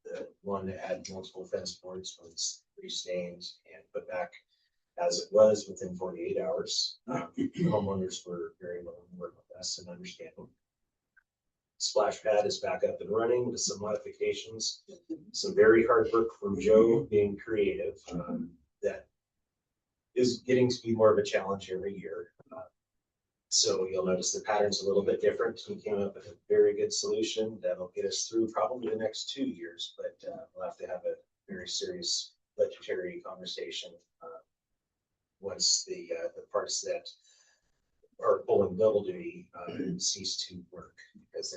The one that had multiple fence boards was restained and put back as it was within 48 hours. The homeowners were very willing to work with us and understand. Splash pad is back up and running with some modifications. Some very hard work from Joe being creative. That is getting to be more of a challenge every year. So you'll notice the pattern's a little bit different. We came up with a very good solution that'll get us through probably the next 2 years, but we'll have to have a very serious budgetary conversation once the parts that are pulling double duty cease to work because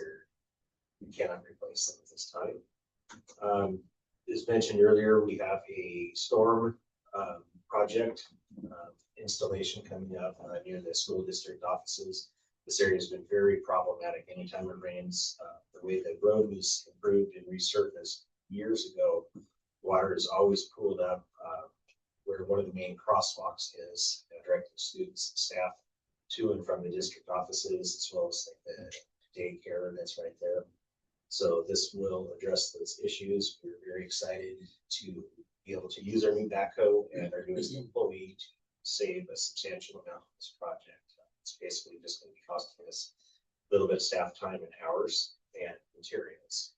we cannot replace them at this time. As mentioned earlier, we have a storm project installation coming up near the school district offices. This area has been very problematic anytime it rains. The way the road was improved and resurfaced years ago, water is always pooled up where one of the main crosswalks is, directing students and staff to and from the district offices, as well as like the daycare that's right there. So this will address those issues. We're very excited to be able to use our new backhoe and our newest employee to save a substantial amount of this project. It's basically just going to be costing us a little bit of staff time and hours and materials.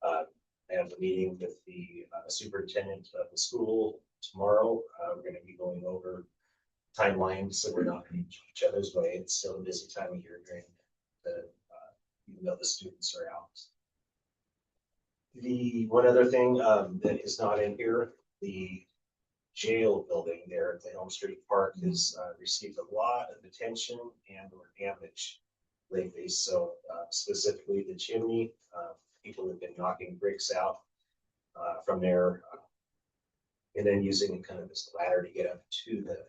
I have a meeting with the superintendent of the school tomorrow. We're going to be going over timelines so we're not in each other's way. It's still a busy time of year during the even though the students are out. The one other thing that is not in here, the jail building there at the Elm Street Park has received a lot of attention and or damage lately. So specifically the chimney, people have been knocking bricks out from there and then using kind of this ladder to get up to the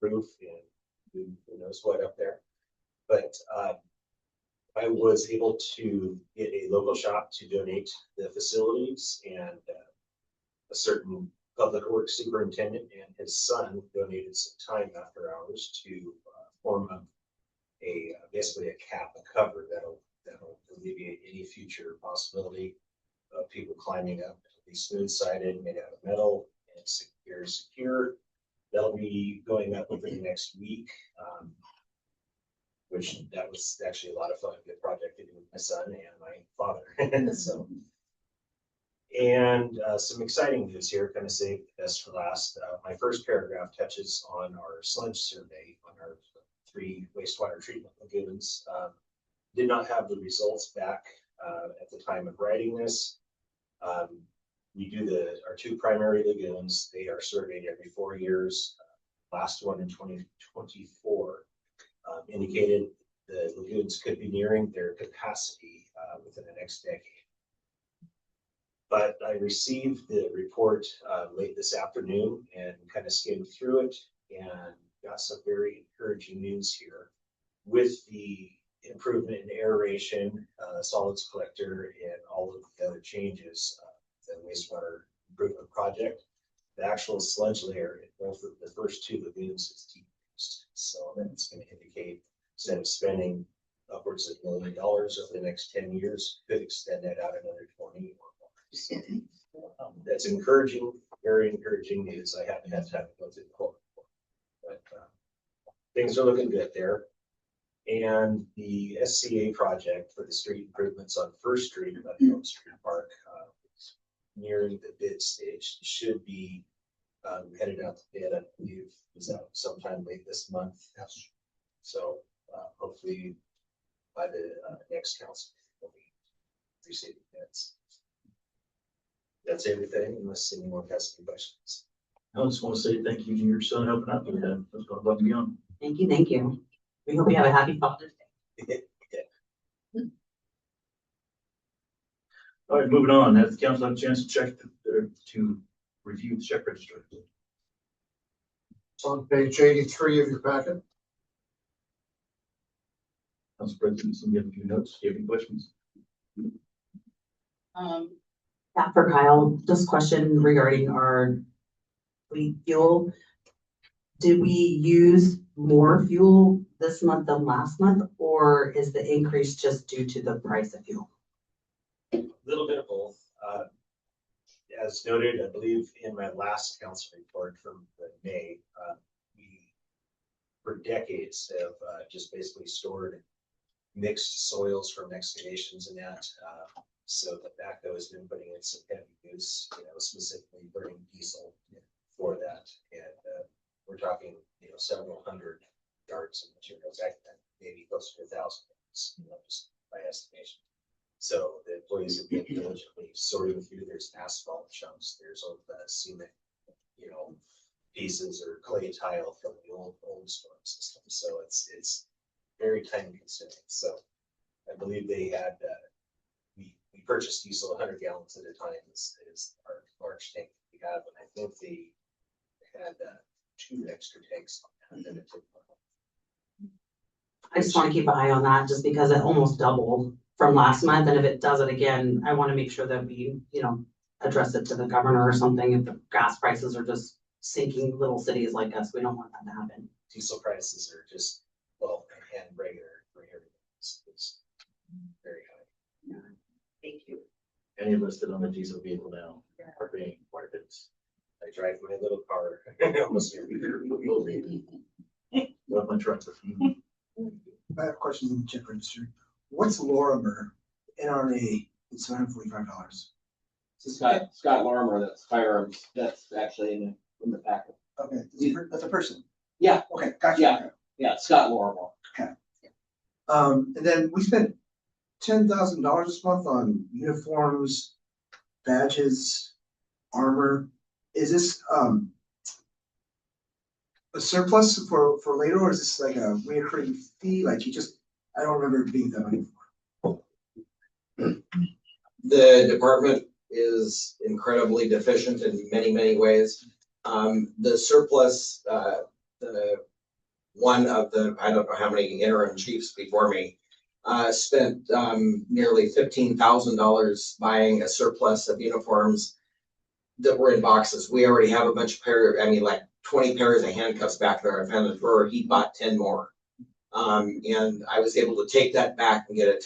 roof and who knows what up there. But I was able to get a local shop to donate the facilities, and a certain public works superintendent and his son donated some time after hours to form up basically a cap, a cover that'll alleviate any future possibility of people climbing up. It'll be smooth sided, made out of metal, and very secure. That'll be going up within the next week. Which that was actually a lot of fun, a good project to do with my son and my father. So, and some exciting news here, kind of saved the best for last. My first paragraph touches on our sludge survey on our 3 wastewater treatment lagoons. Did not have the results back at the time of writing this. We do our 2 primary lagoons. They are surveyed every 4 years. Last one in 2024. Indicated the lagoons could be nearing their capacity within the next decade. But I received the report late this afternoon and kind of skimmed through it and got some very encouraging news here. With the improvement in aeration, solids collector, and all of the other changes, the wastewater improvement project, the actual sludge layer in both of the first 2 lagoons is decreased. So that's going to indicate instead of spending upwards of $1 million over the next 10 years, could extend that out another 20 or more. So, that's encouraging, very encouraging news. I haven't had time to go through the whole report, but things are looking good there. And the SCA project for the street improvements on First Street at the Elm Street Park is nearing the bid stage. It should be headed out to bid, I believe, is out sometime late this month. Yes. So hopefully by the next council, we'll be receiving bids. That's everything, unless anyone has any questions. I just want to say thank you to your son helping out with that. That's going above and beyond. Thank you, thank you. We hope you have a happy Father's Day. All right, moving on. Has the council had a chance to review the check register? It's on page 83 of your packet. Council President, some have a few notes. Do you have any questions? Yeah, for Kyle, just question regarding our fleet fuel. Did we use more fuel this month than last month, or is the increase just due to the price of fuel? A little bit of both. As noted, I believe in my last council report from May, we for decades have just basically stored mixed soils from excavations and that. So the backhoe has been putting in some heavy use, specifically burning diesel for that. And we're talking, several hundred yards of materials. maybe closer to 1,000 gallons, just by estimation. So the employees have been diligently sorting through, there's asphalt chunks, there's all the cement, pieces or clay tile from the old storm system. So it's very time consuming. So I believe they had, we purchased diesel 100 gallons at a time is our large tank we have. And I think they had 2 extra tanks on that. I just want to keep an eye on that just because it almost doubled from last month. And if it does it again, I want to make sure that we, address it to the governor or something. If the gas prices are just sinking little cities like us, we don't want that to happen. Diesel prices are just, and regular for everything. It's very high. Thank you. Any listed on the diesel vehicle now are paying quite a bit. I drive my little car almost every year. Love my truck. I have questions in the check register. What's Lorimer NRA? It's $145. Scott Lorimer, that's firearms, that's actually in the packet. Okay, that's a person. Yeah. Okay, gotcha. Yeah. Yeah, Scott Lorimer. Okay. And then we spent $10,000 this month on uniforms, badges, armor. Is this a surplus for later, or is this like a recurring fee? Like I don't remember it being that money before. The department is incredibly deficient in many, many ways. The surplus, one of the, I don't know how many interim chiefs before me, spent nearly $15,000 buying a surplus of uniforms that were in boxes. We already have a bunch of like 20 pairs of handcuffs back there. I found the drawer. He bought 10 more. And I was able to take that back and get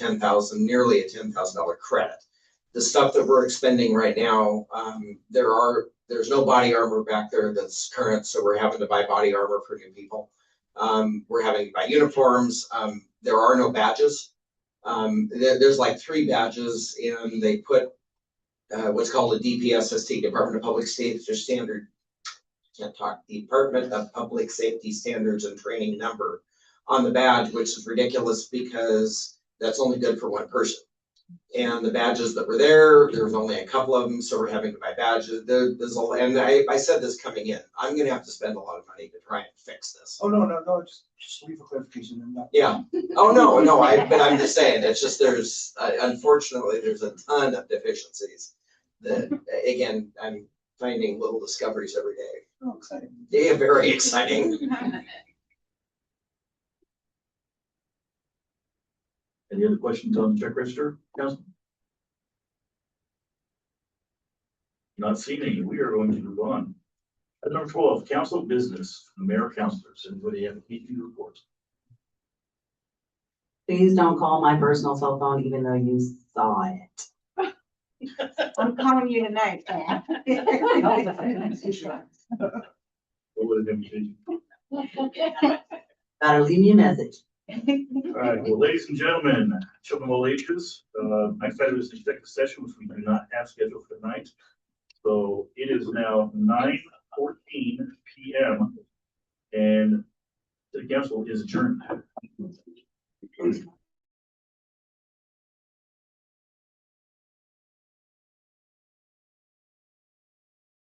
nearly a $10,000 credit. The stuff that we're expending right now, there's no body armor back there that's current, so we're having to buy body armor for new people. We're having to buy uniforms. There are no badges. There's like 3 badges, and they put what's called a DPSST, Department of Public Safety Standard. Can't talk. Department of Public Safety Standards and Training number on the badge, which is ridiculous because that's only good for one person. And the badges that were there's only a couple of them, so we're having to buy badges. And I said this coming in, I'm going to have to spend a lot of money to try and fix this. Oh, no, just leave for clarification. Yeah. Oh, no, but I'm just saying, it's just unfortunately, there's a ton of deficiencies that, again, I'm finding little discoveries every day. Oh, exciting. Yeah, very exciting. Any other questions on the check register, Council? Not seeing any. We are going to move on. Item number 12, council business, mayor, councilors. Anybody have any reports? Please don't call my personal cell phone, even though you saw it. I'm calling you tonight, Pat. What would it be? Better leave me a message. All right, well, ladies and gentlemen, children of all ages, next item is executive session, which we do not have scheduled for tonight. So it is now 9:14 p.m. and the council is adjourned.